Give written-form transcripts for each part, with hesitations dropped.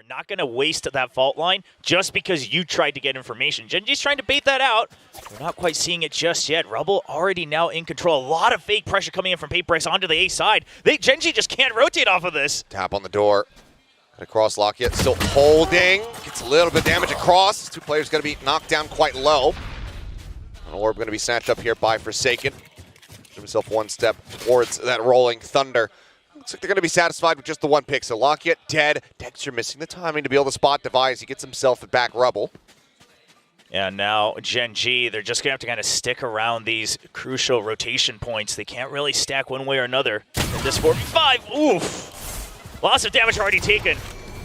We're not going to waste that fault line just because you tried to get information. GenG's trying to bait that out. We're not quite seeing it just yet. Rubble already now in control. A lot of fake pressure coming in from prx onto the A side. GenG just can't rotate off of this. Tap on the door. Across Lockett, still holding. Gets a little bit of damage across. Two players going to be knocked down quite low. An orb going to be snatched up here by Forsaken. Give himself one step towards that rolling thunder. Looks like they're going to be satisfied with just the one pick. So Lockett dead. Dexter missing the timing to be able to spot Device. He gets himself a back Rubble. And now GenG, they're just going to have to kind of stick around these crucial rotation points. They can't really stack one way or another in this 4v5. Oof. Lots of damage already taken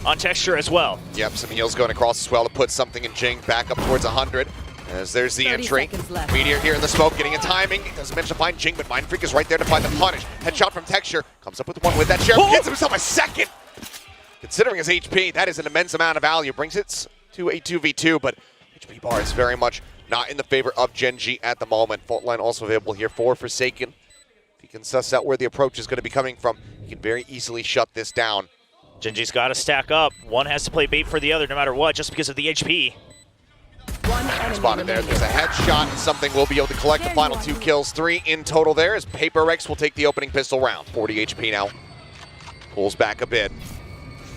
on Texture as well. Yep, some heals going across as well to put something in Jing back up towards 100. As there's the entry. Meteor here in the smoke, getting a timing. He doesn't manage to find Jing, but Mindfreak is right there to find the punish. Headshot from Texture. Comes up with one with that sheriff. Gets himself a second. Considering his HP, that is an immense amount of value. Brings it to a 2v2, but HP bar is very much not in the favor of GenG at the moment. Fault line also available here for Forsaken. If he can suss out where the approach is going to be coming from, he can very easily shut this down. GenG's got to stack up. One has to play bait for the other no matter what, just because of the HP. Spotted there. There's a headshot, and something will be able to collect the final 2 kills. 3 in total there as prx will take the opening pistol round. 40 HP now. Pulls back a bit.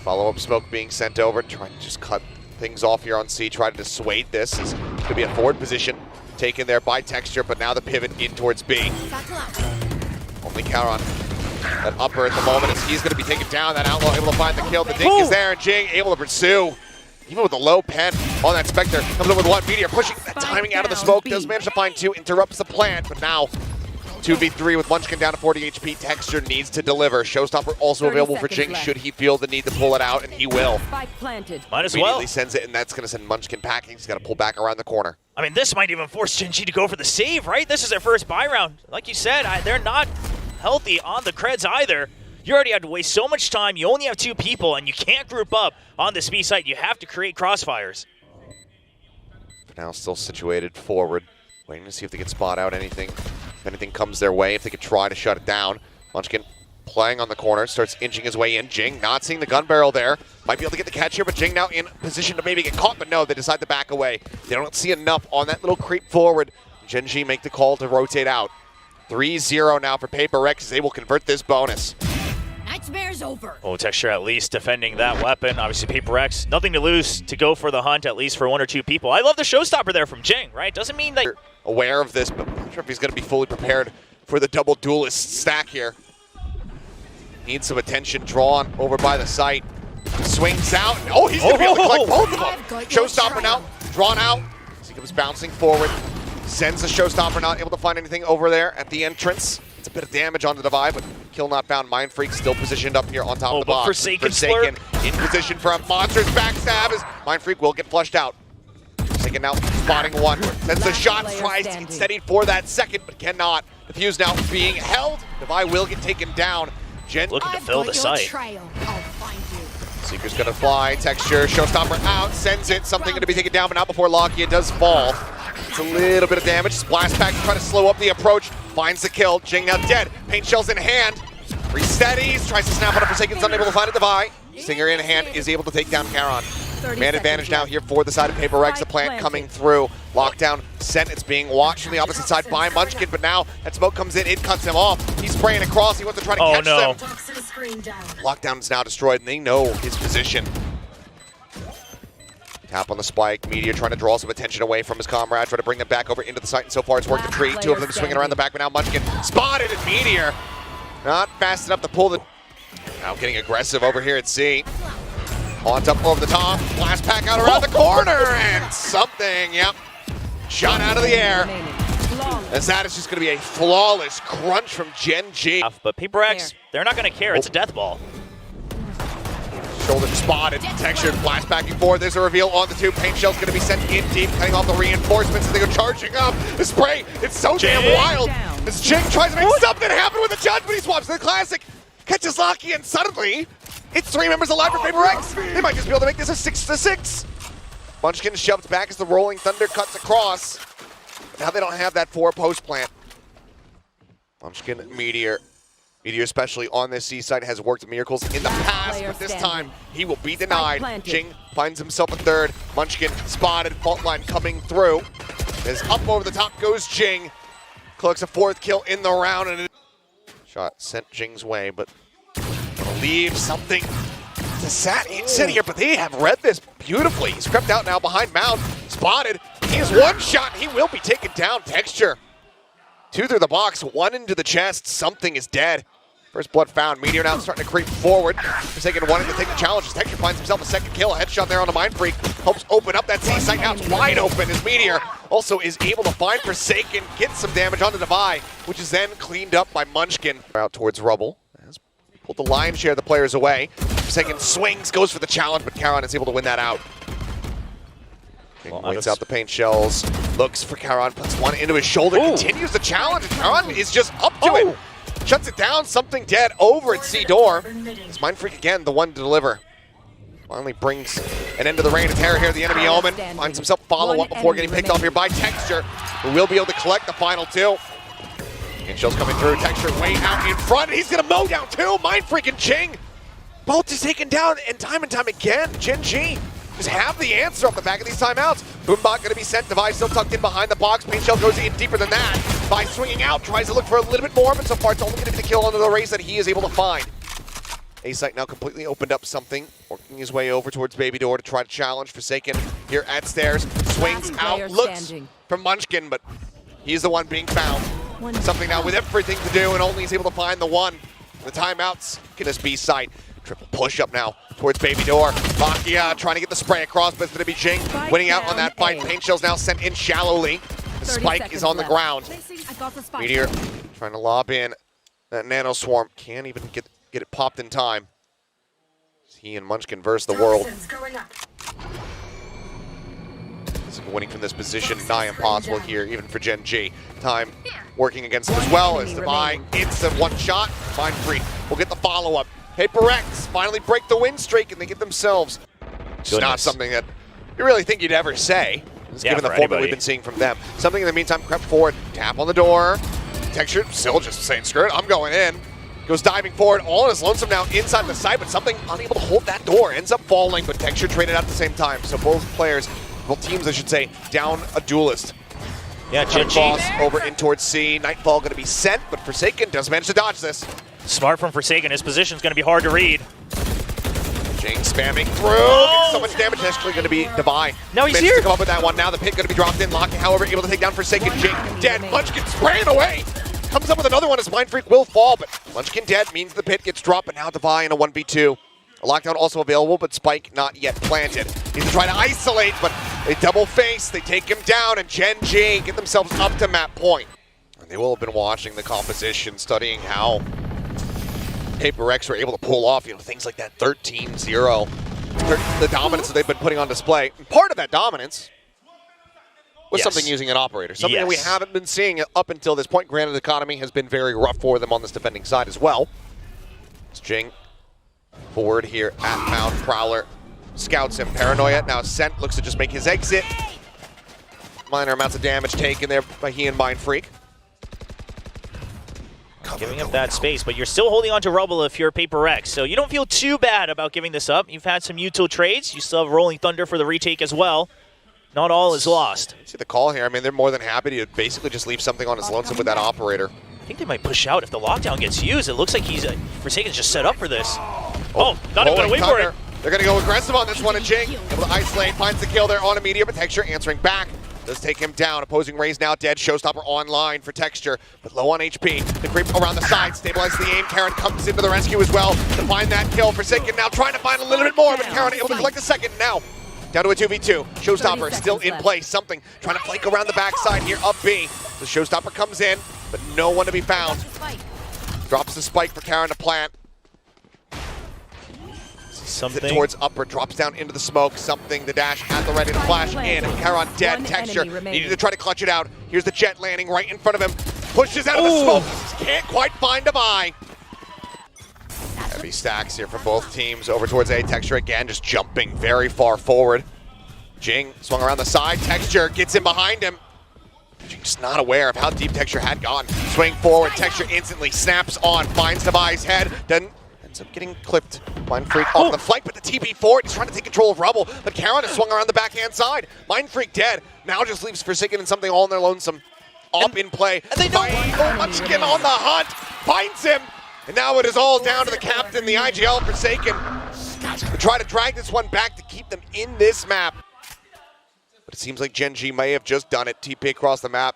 Follow-up smoke being sent over. Trying to just cut things off here on C. Try to dissuade this. This could be a forward position taken there by Texture, but now the pivot in towards B. Only counter on that upper at the moment as he's going to be taken down. That Outlaw able to find the kill. The dink is there, and Jing able to pursue. Even with the low pen on that Spectre, comes up with one. Meteor pushing that timing out of the smoke. Does manage to find 2, interrupts the plant, but now 2v3 with Munchkin down to 40 HP. Texture needs to deliver. Showstopper also available for Jing should he feel the need to pull it out, and he will. Might as well. Immediately sends it, and that's going to send Munchkin packing. He's got to pull back around the corner. I mean, this might even force GenG to go for the save, right? This is their first buy round. Like you said, they're not healthy on the creds either. You already had to waste so much time. You only have 2 people, and you can't group up on this B site. You have to create crossfires. For now, still situated forward. Waiting to see if they can spot out anything. If anything comes their way, if they could try to shut it down. Munchkin playing on the corner, starts inching his way in. Jing not seeing the gun barrel there. Might be able to get the catch here, but Jing now in position to maybe get caught, but no, they decide to back away. They don't see enough on that little creep forward. GenG make the call to rotate out. 3-0 now for prx as they will convert this bonus. Nightmare's over. Oh, Texture at least defending that weapon. Obviously, prx, nothing to lose to go for the hunt, at least for 1 or 2 people. I love the showstopper there from Jing, right? Doesn't mean that... Aware of this, but I'm not sure if he's going to be fully prepared for the double duelist stack here. Needs some attention drawn over by the site. Swings out. Oh, he's going to be able to collect both of them. Showstopper now, drawn out. As he comes bouncing forward. Sends the Showstopper, not able to find anything over there at the entrance. It's a bit of damage on the Divide, but kill not found. Mindfreak still positioned up here on top of the box. Forsaken in position for a monstrous backstab as Mindfreak will get flushed out. Forsaken now spotting one. Sends the shot, tries to get steadied for that second, but cannot. Defuse now being held. Divide will get taken down. Looking to fill the site. Seeker's gonna fly. Texture, Showstopper out, sends it. Something gonna be taken down, but not before Lockheed does fall. It's a little bit of damage. Splash pack to try to slow up the approach. Finds the kill. Jing now dead. Paint shells in hand. Resteadies. Tries to snap on a Forsaken's unable to find a Divide. Stinger in hand is able to take down Charon. Man advantage now here for the side of prx. The plant coming through. Lockdown sent. It's being watched from the opposite side by Munchkin, but now that smoke comes in. It cuts him off. He's spraying across. He wants to try to catch them. Lockdown is now destroyed, and they know his position. Tap on the spike. Meteor trying to draw some attention away from his comrade. Try to bring them back over into the site, and so far it's worked a treat. 2 of them swinging around the back, but now Munchkin spotted, and Meteor not fast enough to pull the... Now getting aggressive over here at C. On top over the top. Blast pack out around the corner, and something, yep. Shot out of the air. As that is just going to be a flawless crunch from GenG. But prx, they're not going to care. It's a death ball. Shoulder spotted, textured, flashbacking forward. There's a reveal on the 2. Paint shell's going to be sent in deep, cutting off the reinforcements as they go charging up. The spray, it's so damn wild. As Jing tries to make something happen with the judge, but he swaps to the classic. Catches Locky, and suddenly, it's 3 members alive for prx. They might just be able to make this a 6-6. Munchkin shoved back as the rolling thunder cuts across. Now they don't have that 4 post plant. Munchkin, Meteor. Meteor, especially on this C site, has worked miracles in the past, but this time he will be denied. Jing finds himself a third. Munchkin spotted, fault line coming through. As up over the top goes Jing. Collects a fourth kill in the round, and shot sent Jing's way, but gonna leave something to sit here, but they have read this beautifully. He's crept out now behind Mound, spotted. He has one shot, he will be taken down. Texture. Two through the box, one into the chest. Something is dead. First blood found. Meteor now starting to creep forward. Forsaken wanting to take the challenge. Texture finds himself a second kill. A headshot there on the Mind Freak. Helps open up that C site. Now it's wide open as Meteor also is able to find Forsaken, get some damage on the Devi, which is then cleaned up by Munchkin. Out towards Rubble. Has pulled the lion's share of the players away. Forsaken swings, goes for the challenge, but Charon is able to win that out. Waits out the paint shells, looks for Charon, puts one into his shoulder, continues the challenge, and Charon is just up to it. Shuts it down, something dead over at C door. It's Mind Freak again, the one to deliver. Finally brings an end to the reign of terror here, the enemy Omen. Finds himself follow-up before getting picked off here by Texture, who will be able to collect the final two. And shells coming through, Texture way out in front, he's gonna mow down two, Mind Freak and Jing. Both is taken down, and time again, GenG just have the answer off the back of these timeouts. Boombot going to be sent. Devi still tucked in behind the box. Paint Shell goes in deeper than that. By swinging out, tries to look for a little bit more, but so far it's only going to be the kill under the race that he is able to find. A-Site now completely opened up something, working his way over towards Baby Door to try to challenge Forsaken here at stairs. Swings out, looks for Munchkin, but he's the one being found. Something now with everything to do, and only is able to find the one. The timeouts get this B site. Triple push up now towards Baby Door. Makia trying to get the spray across, but it's going to be Jing winning out on that fight. Paint Shell's now sent in shallowly. The spike is on the ground. Meteor trying to lob in that Nano Swarm. Can't even get it popped in time. He and Munchkin versus the world. Winning from this position, nigh impossible here, even for GenG. Time working against them as well as Devi. It's a one shot. Mind Freak will get the follow-up. prxvsgeng finally break the win streak, and they get themselves. It's not something that you really think you'd ever say, given the format we've been seeing from them. Something in the meantime crept forward, tap on the door. Texture still just saying, screw it, I'm going in. Goes diving forward, all on his lonesome now inside the site, but something unable to hold that door. Ends up falling, but Texture traded out at the same time. So both teams, I should say, down a duelist. Yeah, GenG over in towards C. Nightfall going to be sent, but Forsaken does manage to dodge this. Smart from Forsaken. His position's going to be hard to read. Jing spamming through. So much damage. Actually going to be Devi. No, he's here. To come up with that one. Now the pit going to be dropped in. Locking, however, able to take down Forsaken. Jing dead. Munchkin spraying away. Comes up with another one as Mind Freak will fall, but Munchkin dead means the pit gets dropped, but now Devi in a 1v2. A lockdown also available, but Spike not yet planted. He's trying to isolate, but they double face. They take him down, and GenG get themselves up to map point. And they will have been watching the composition, studying how prxvsgeng were able to pull off, things like that 13-0. The dominance that they've been putting on display. And part of that dominance was something using an operator. Something that we haven't been seeing up until this point. Granted, the economy has been very rough for them on this defending side as well. It's Jing forward here at Mount. Prowler scouts him. Paranoia now sent, looks to just make his exit. Minor amounts of damage taken there by he and Mind Freak. Giving up that space, but you're still holding on to Rubble if you're prxvsgeng, so you don't feel too bad about giving this up. You've had some util trades. You still have Rolling Thunder for the retake as well. Not all is lost. See the call here. I mean, they're more than happy to basically just leave something on his lonesome with that operator. I think they might push out if the lockdown gets used. It looks like Forsaken's just set up for this. Oh, not even going to wait for it. They're going to go aggressive on this one, and Jing able to isolate, finds the kill there on a Meteor, but Texture answering back. Does take him down. Opposing Raze now dead. Showstopper online for Texture, but low on HP. The creep around the side, stabilizes the aim. Karen comes into the rescue as well to find that kill. Forsaken now trying to find a little bit more, but Karen able to collect a second now. Down to a 2v2. Showstopper still in place. Something trying to flake around the backside here up B. The Showstopper comes in, but no one to be found. Drops the spike for Karen to plant. Something towards upper, drops down into the smoke. Something, the dash at the ready to flash in. Charon dead. Texture needed to try to clutch it out. Here's the jet landing right in front of him. Pushes out of the smoke. Can't quite find Devi. Heavy stacks here from both teams over towards A. Texture again, just jumping very far forward. Jing swung around the side. Texture gets in behind him. Just not aware of how deep Texture had gone. Swing forward, Texture instantly snaps on, finds Devi's head, then ends up getting clipped. Mind Freak off the flank, but the TP forward, he's trying to take control of Rubble, but Charon has swung around the backhand side. Mind Freak dead, now just leaves Forsaken and something all in their lonesome. Op in play, and they know Munchkin on the hunt, finds him, and now it is all down to the captain, the IGL Forsaken, to try to drag this one back to keep them in this map. But it seems like GenG may have just done it. TP across the map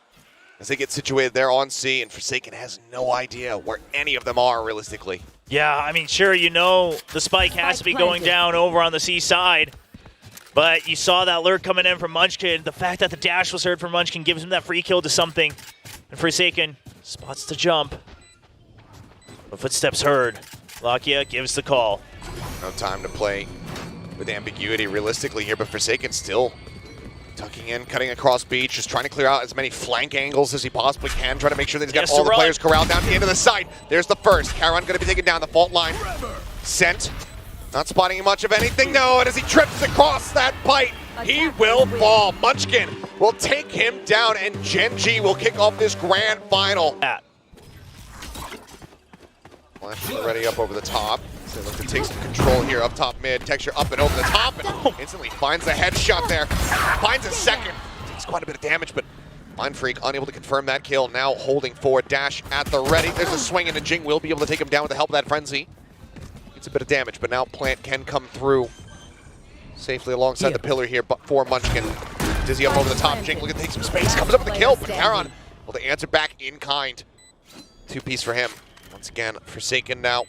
as they get situated there on C, and Forsaken has no idea where any of them are realistically. Yeah, I mean, sure, you know the spike has to be going down over on the C side, but you saw that lurk coming in from Munchkin. The fact that the dash was heard from Munchkin gives him that free kill to something, and Forsaken spots the jump. The footsteps heard. Lakia gives the call. No time to play with ambiguity realistically here, but Forsaken still tucking in, cutting across beach, just trying to clear out as many flank angles as he possibly can, trying to make sure that he's got all the players corralled down into the side. There's the first. Charon going to be taken down the fault line. Sent. Not spotting much of anything, no, and as he trips across that bite, he will fall. Munchkin will take him down, and GenG will kick off this grand final. Flash already up over the top. So look to take some control here up top mid. Texture up and over the top and instantly finds the headshot there. Finds a second. Takes quite a bit of damage, but Mind Freak unable to confirm that kill. Now holding forward. Dash at the ready. There's a swing and Jing will be able to take him down with the help of that frenzy. Gets a bit of damage, but now Plant can come through safely alongside the pillar here, but for Munchkin. Dizzy up over the top. Jing looking to take some space. Comes up with the kill, but Charon will to answer back in kind. 2-piece for him. Once again, Forsaken now.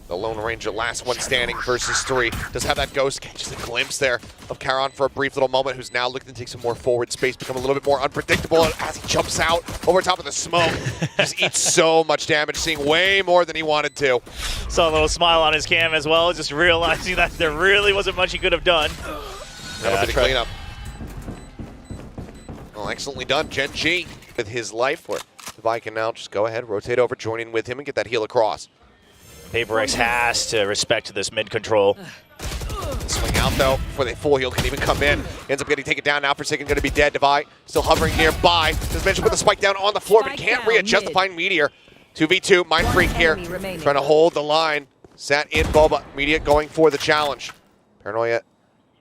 The Lone Ranger, last one standing versus 3. Does have that ghost, catches a glimpse there of Charon for a brief little moment, who's now looking to take some more forward space, become a little bit more unpredictable as he jumps out over top of the smoke. Just eats so much damage, seeing way more than he wanted to. Saw a little smile on his cam as well, just realizing that there really wasn't much he could have done. That'll be the cleanup. Well, excellently done, GenG with his life, where Devi can now just go ahead, rotate over, join in with him, and get that heal across. prx has to respect this mid control. Swing out though before the full heal can even come in. Ends up getting taken down now. Forsaken going to be dead. Devi still hovering nearby. Just mentioned put the spike down on the floor, but can't readjust to find Meteor. 2v2, Mind Freak here, trying to hold the line. Sat in Boba. Meteor going for the challenge. Paranoia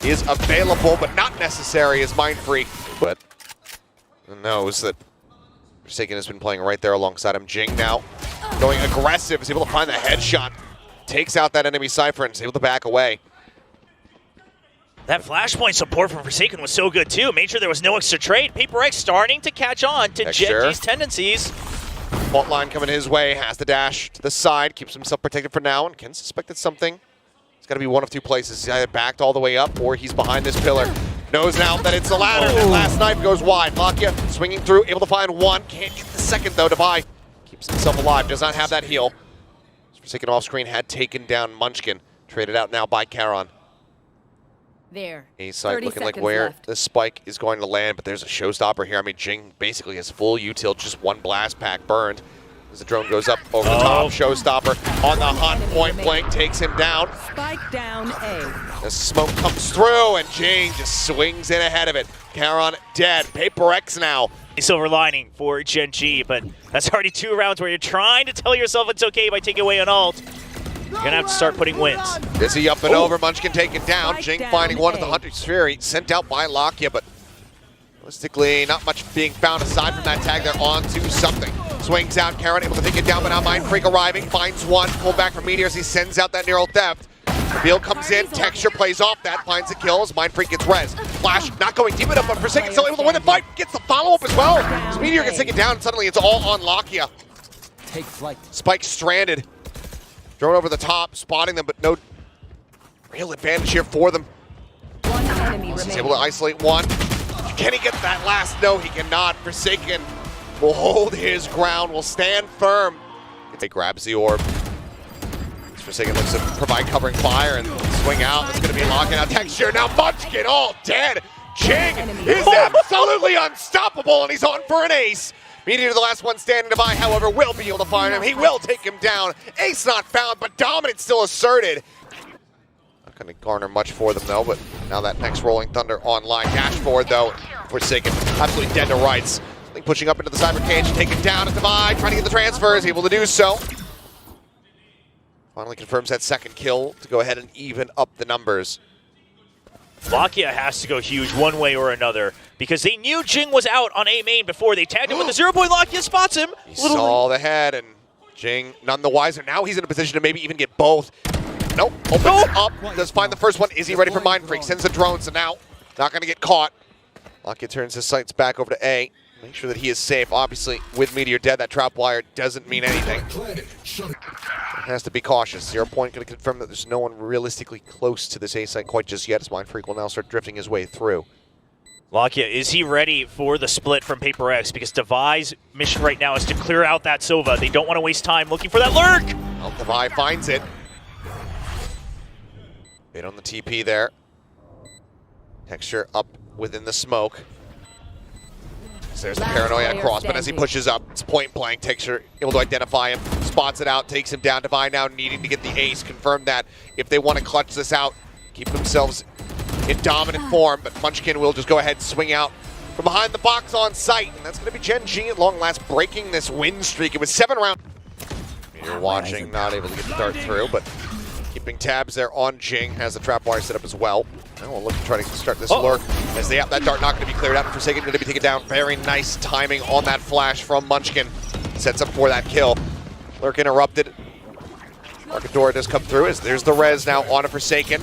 is available, but not necessary as Mind Freak. But knows that Forsaken has been playing right there alongside him. Jing now going aggressive, is able to find the headshot. Takes out that enemy Cypher and is able to back away. That flashpoint support from Forsaken was so good too. Made sure there was no extra trade. prx starting to catch on to GenG's tendencies. Fault line coming his way, has the dash to the side, keeps himself protected for now, and can suspect that something. It's got to be one of two places. He's either backed all the way up or he's behind this pillar. Knows now that it's the latter, and last knife goes wide. Lakia swinging through, able to find one. Can't get the second though. Devi keeps himself alive, does not have that heal. Forsaken off screen had taken down Munchkin. Traded out now by Charon. There. A site looking like where the spike is going to land, but there's a showstopper here. I mean, Jing basically has full util, just one blast pack burned. As the drone goes up over the top, showstopper on the hunt, point blank takes him down. Spike down A. The smoke comes through, and Jing just swings in ahead of it. Charon dead. prx now. Silver lining for GenG, but that's already 2 rounds where you're trying to tell yourself it's okay by taking away an ult. You're going to have to start putting wins. Dizzy up and over, Munchkin taken down. Jing finding one at the Hunter's Fury, sent out by Lakia, but realistically, not much being found aside from that tag there onto something. Swings out, Charon able to take it down, but now Mind Freak arriving, finds one, pull back from Meteor as he sends out that neural theft. Reveal comes in, Texture plays off that, finds the kills, Mind Freak gets res. Flash not going deep enough, but Forsaken still able to win the fight, gets the follow-up as well. So Meteor gets taken down, and suddenly it's all on Lakia. Take flight. Spike stranded. Thrown over the top, spotting them, but no real advantage here for them. One enemy He's remaining. able to isolate one. Can he get that last? No, he cannot. Forsaken will hold his ground, will stand firm. He grabs the orb. Forsaken looks to provide covering fire and swing out. It's going to be locking out Texture. Now Munchkin all dead. Jing is absolutely unstoppable, and he's on for an ace. Meteor, the last one standing by, however, will be able to find him. He will take him down. Ace not found, but dominance still asserted. Not going to garner much for them, though, but now that next Rolling Thunder online. Dash forward, though. Forsaken, absolutely dead to rights. Something pushing up into the cyber cage, taken down at Divide, trying to get the transfer, is able to do so. Finally confirms that second kill to go ahead and even up the numbers. Lakia has to go huge one way or another because they knew Jing was out on A main before they tagged him with the 0-point. Lakia spots him. He saw the head, and Jing none the wiser. Now he's in a position to maybe even get both. Nope, opens up, does find the first one. Is he ready for Mind Freak? Sends the drone, so now not going to get caught. Lakia turns his sights back over to A. Make sure that he is safe. Obviously, with Meteor dead, that trap wire doesn't mean anything. Has to be cautious. 0 point going to confirm that there's no one realistically close to this A site quite just yet, as Mind Freak will now start drifting his way through. Lakia, is he ready for the split from Paper X? Because Devi's mission right now is to clear out that Sova. They don't want to waste time looking for that lurk. Well, Devi finds it. Bait on the TP there. Texture up within the smoke. There's the paranoia across, but as he pushes up, it's point blank. Texture able to identify him, spots it out, takes him down. Divine now needing to get the ace, confirm that if they want to clutch this out, keep themselves in dominant form, but Munchkin will just go ahead and swing out from behind the box on site, and that's going to be GenG at long last breaking this win streak. It was 7 rounds. You're watching, not able to get the dart through, but keeping tabs there on Jing, has the trap wire set up as well. Now we'll look to try to start this lurk as they have that dart not going to be cleared out. And Forsaken going to be taken down. Very nice timing on that flash from Munchkin. Sets up for that kill. Lurk interrupted. Arcadora does come through as there's the res now on a Forsaken.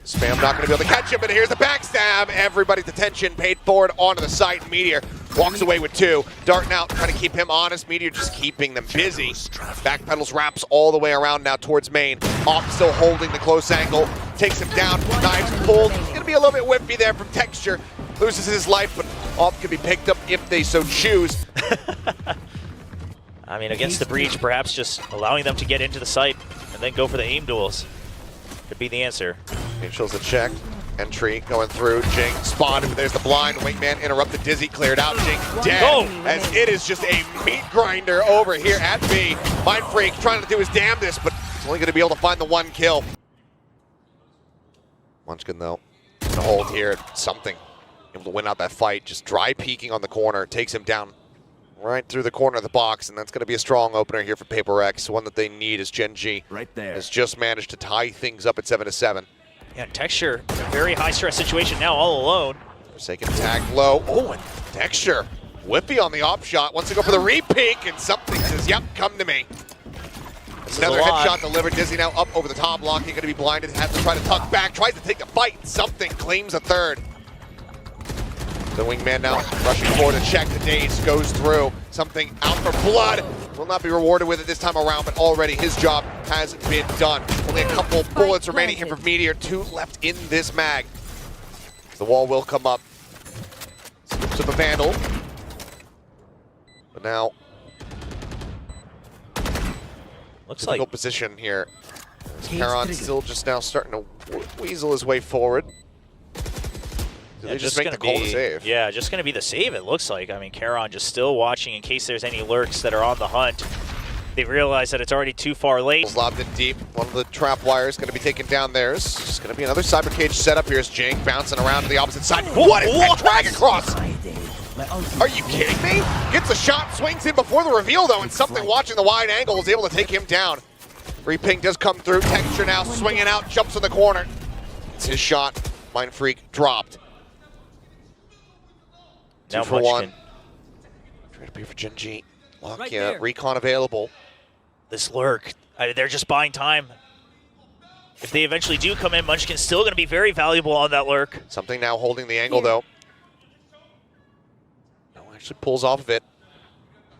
Spam not going to be able to catch him, but here's the backstab. Everybody's attention paid forward onto the site. Meteor walks away with 2. Dart now trying to keep him honest. Meteor just keeping them busy. Backpedals wraps all the way around now towards main. Op still holding the close angle. Takes him down. Knives pulled. He's going to be a little bit whiffy there from Texture. Loses his life, but Op can be picked up if they so choose. I mean, against the breach, perhaps just allowing them to get into the site and then go for the aim duels could be the answer. Mitchell's a check. Entry going through. Jing spotted, but there's the blind. Wingman interrupted. Dizzy cleared out. Jing dead. As it is just a meat grinder over here at B. Mind Freak trying to do his damnedest, but he's only going to be able to find the 1 kill. Munchkin, though, to hold here. Something. Able to win out that fight. Just dry peeking on the corner. Takes him down right through the corner of the box, and that's going to be a strong opener here for Paper X. One that they need as GenG has just managed to tie things up at 7-7. Yeah, Texture, a very high-stress situation now, all alone. Forsaken tagged low. Oh, and Texture. Whippy on the op shot. Wants to go for the re-peek, and something says, yep, come to me. Another headshot delivered. Dizzy now up over the top. Locking going to be blinded. Has to try to tuck back. Tries to take the fight. Something claims a 3rd. The Wingman now rushing forward to check. The Daze goes through. Something out for blood. Will not be rewarded with it this time around, but already his job has been done. Only a couple bullets remaining here for Meteor. 2 left in this mag. The wall will come up. Scoops up a Vandal. But now, looks difficult like position here. Charon still just now starting to weasel his way forward. Do they just make the call to save? Yeah, just going to be the save, it looks like. I mean, Charon just still watching in case there's any lurks that are on the hunt. They realize that it's already too far late. Lobbed in deep. One of the trap wires going to be taken down there. It's just going to be another cyber cage setup here as Jing bouncing around to the opposite side. What is that drag across? Are you kidding me? Gets a shot, swings in before the reveal though, and something watching the wide angle is able to take him down. Reping does come through. Texture now swinging out, jumps in the corner. It's his shot. Mind Freak dropped. Now 2 for 1. Trying to be for GenG. Lock, yeah, recon available. This lurk, they're just buying time. If they eventually do come in, Munchkin's still going to be very valuable on that lurk. Something now holding the angle though. No, actually pulls off of it.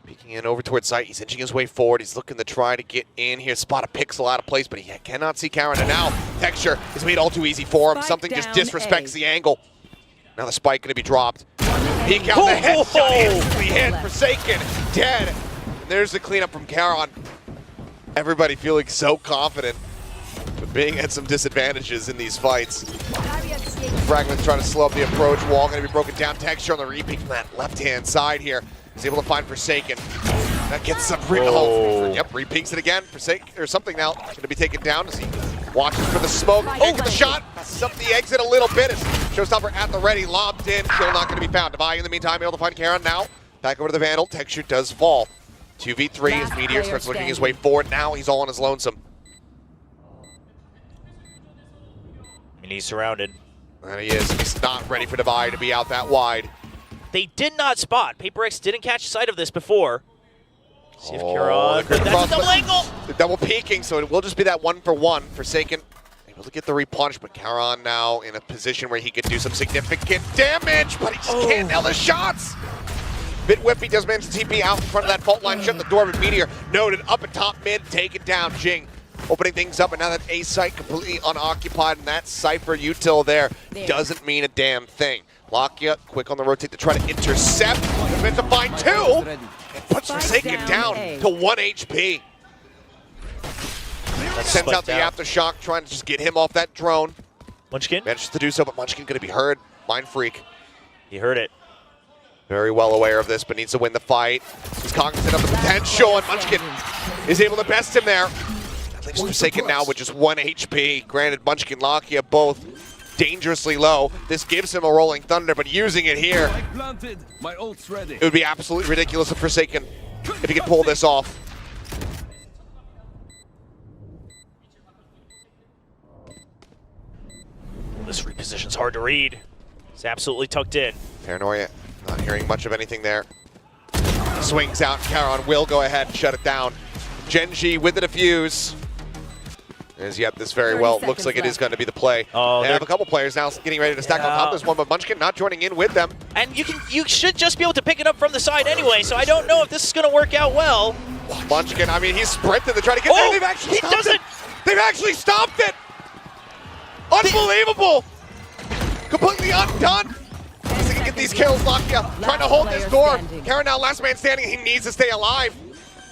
Peeking in over towards site. He's inching his way forward. He's looking to try to get in here. Spot a pixel out of place, but he cannot see Charon. And now Texture is made all too easy for him. Something just disrespects the angle. Now the spike going to be dropped. Peek out the headshot, instantly hit. Forsaken, dead. And there's the cleanup from Charon. Everybody feeling so confident, but being at some disadvantages in these fights. Fragment's trying to slow up the approach. Wall going to be broken down. Texture on the repeat from that left-hand side here. He's able to find Forsaken. That gets some re-peeks it again. Forsake or something now. Going to be taken down as he watches for the smoke. Oh, the shot. Messes up the exit a little bit. As Showstopper at the ready, lobbed in. Kill not going to be found. Devi in the meantime able to find Karon now. Back over to the Vandal. Texture does fall. 2v3 as Meteor starts looking his way forward. Now he's all on his lonesome. And he's surrounded. And he is. He's not ready for Devi to be out that wide. They did not spot. PaperX didn't catch sight of this before. See if Oh, Karon. they're That's a double angle. They're double peeking, so it will just be that 1-for-1. Forsaken able to get the repunch, but Karon now in a position where he could do some significant damage, but he just can't nail the shots. Bit whippy does manage to TP out in front of that fault line, shut the door, but Meteor noted up at top mid, take it down. GenG opening things up, and now that A site completely unoccupied, and that Cypher util there doesn't mean a damn thing. Lakia quick on the rotate to try to intercept. Meant to find two, and puts Forsaken down to 1 HP. Sends out the aftershock, trying to just get him off that drone. Munchkin? Manages to do so, but Munchkin going to be heard. Mind Freak. He heard it. Very well aware of this, but needs to win the fight. He's cognizant of the potential, and Munchkin is able to best him there. That leaves Forsaken now with just 1 HP. Granted, Munchkin, Lakia both dangerously low. This gives him a rolling thunder, but using it here, it would be absolutely ridiculous of Forsaken if he could pull this off. This reposition's hard to read. It's absolutely tucked in. Paranoia, not hearing much of anything there. Swings out, Karon will go ahead and shut it down. GenG with the defuse. As yet, this very well looks like it is going to be the play. Oh, they have a couple players now getting ready to stack on top of this one, but Munchkin not joining in with them. And you should just be able to pick it up from the side anyway, so I don't know if this is going to work out well. Munchkin, I mean, he's sprinted to try to get there. They've actually stopped it. They've actually stopped it. Unbelievable. Completely undone. He can get these kills. Lakia trying to hold this door. Karon now last man standing. He needs to stay alive.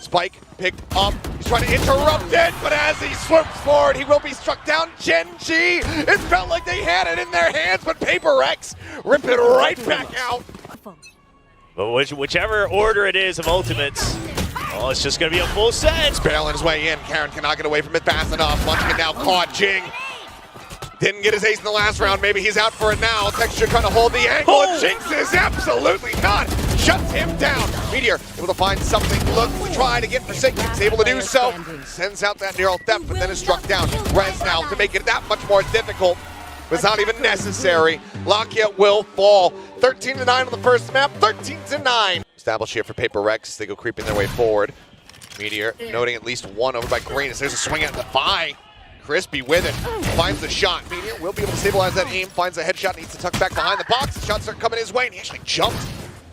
Spike picked up. He's trying to interrupt it, but as he swoops forward, he will be struck down. GenG. It felt like they had it in their hands, but PaperX rip it right back out. But whichever order it is of ultimates, oh, it's just going to be a full set. He's barreling his way in. Karon cannot get away from it fast enough. Munchkin now caught. GenG didn't get his ace in the last round. Maybe he's out for it now. Texture trying to hold the angle. Oh. Jinx is absolutely not. Shuts him down. Meteor able to find something. Look, try to get Forsaken. He's able to do so. Sends out that neural theft, but then is struck down. Rez now to make it that much more difficult. It's not even necessary. Lakia will fall. 13-9 on the first map. 13-9. Established here for PaperX. They go creeping their way forward. Meteor noting at least one over by Green. There's a swing at the Defi. Crispy with it, finds the shot. Meteor will be able to stabilize that aim, finds a headshot, needs to tuck back behind the box. The shots are coming his way, and he actually jumped.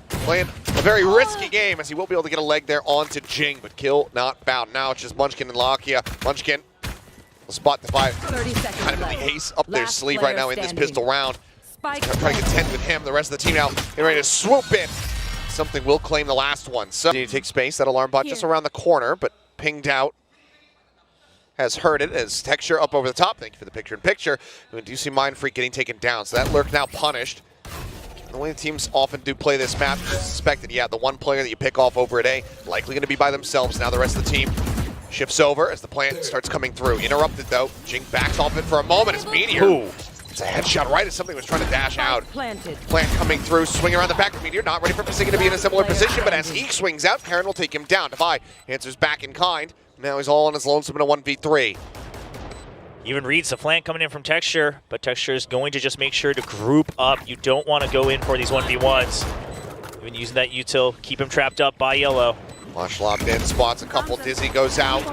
Playing a very risky game, as he will be able to get a leg there onto GenG, but kill not found. Now it's just Munchkin and Lakia. Munchkin will spot Defi. Kind of the ace up their sleeve right now in this pistol round. Trying to contend with him. The rest of the team now getting ready to swoop in. Something will claim the last one. So need to take space. That alarm bot just around the corner, but pinged out. Has heard it as Texture up over the top. Thank you for the picture-in-picture. We do see Mind Freak getting taken down, so that Lurk now punished. The way the teams often do play this map, you suspected, yeah, the one player that you pick off over at A, likely going to be by themselves. Now the rest of the team shifts over as the plant starts coming through. Interrupted, though. GenG backs off it for a moment as Meteor. Ooh. It's a headshot right as something was trying to dash out. Plant coming through, swing around the back of Meteor. Not ready for Forsaken to be in a similar position, but as he swings out, Karon will take him down. Devi answers back in kind. Now he's all on his lonesome in a 1v3. Even reads the flank coming in from Texture, but Texture is going to just make sure to group up. You don't want to go in for these 1v1s. Even using that util, keep him trapped up by yellow. Watch locked in, spots a couple. Dizzy goes out.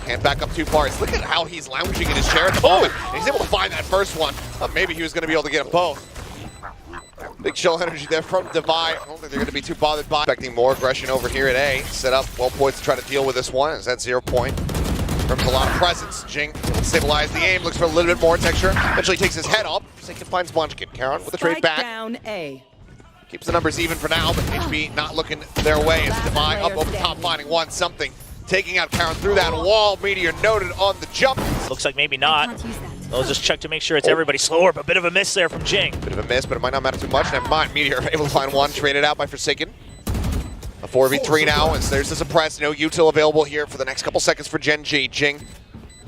Can't back up too far. Look at how he's lounging in his chair at the moment. And he's able to find that first one. Maybe he was going to be able to get them both. Big chill energy there from Devi. I don't think they're going to be too bothered by. Expecting more aggression over here at A. Set up well poised to try to deal with this one. Is that 0 point? From a lot of presence. GenG stabilize the aim. Looks for a little bit more Texture. Eventually takes his head off. Forsaken finds Munchkin. Karon with the trade back. Down A. Keeps the numbers even for now, but HP not looking their way. As Devi up over the top, finding one something. Taking out Karon through that wall. Meteor noted on the jump. Looks like maybe not. They'll just check to make sure it's everybody slower, but a bit of a miss there from GenG. Bit of a miss, but it might not matter too much. Never mind. Meteor able to find one, traded out by Forsaken. A 4v3 now, as there's the suppress. No util available here for the next couple seconds for GenG. Jing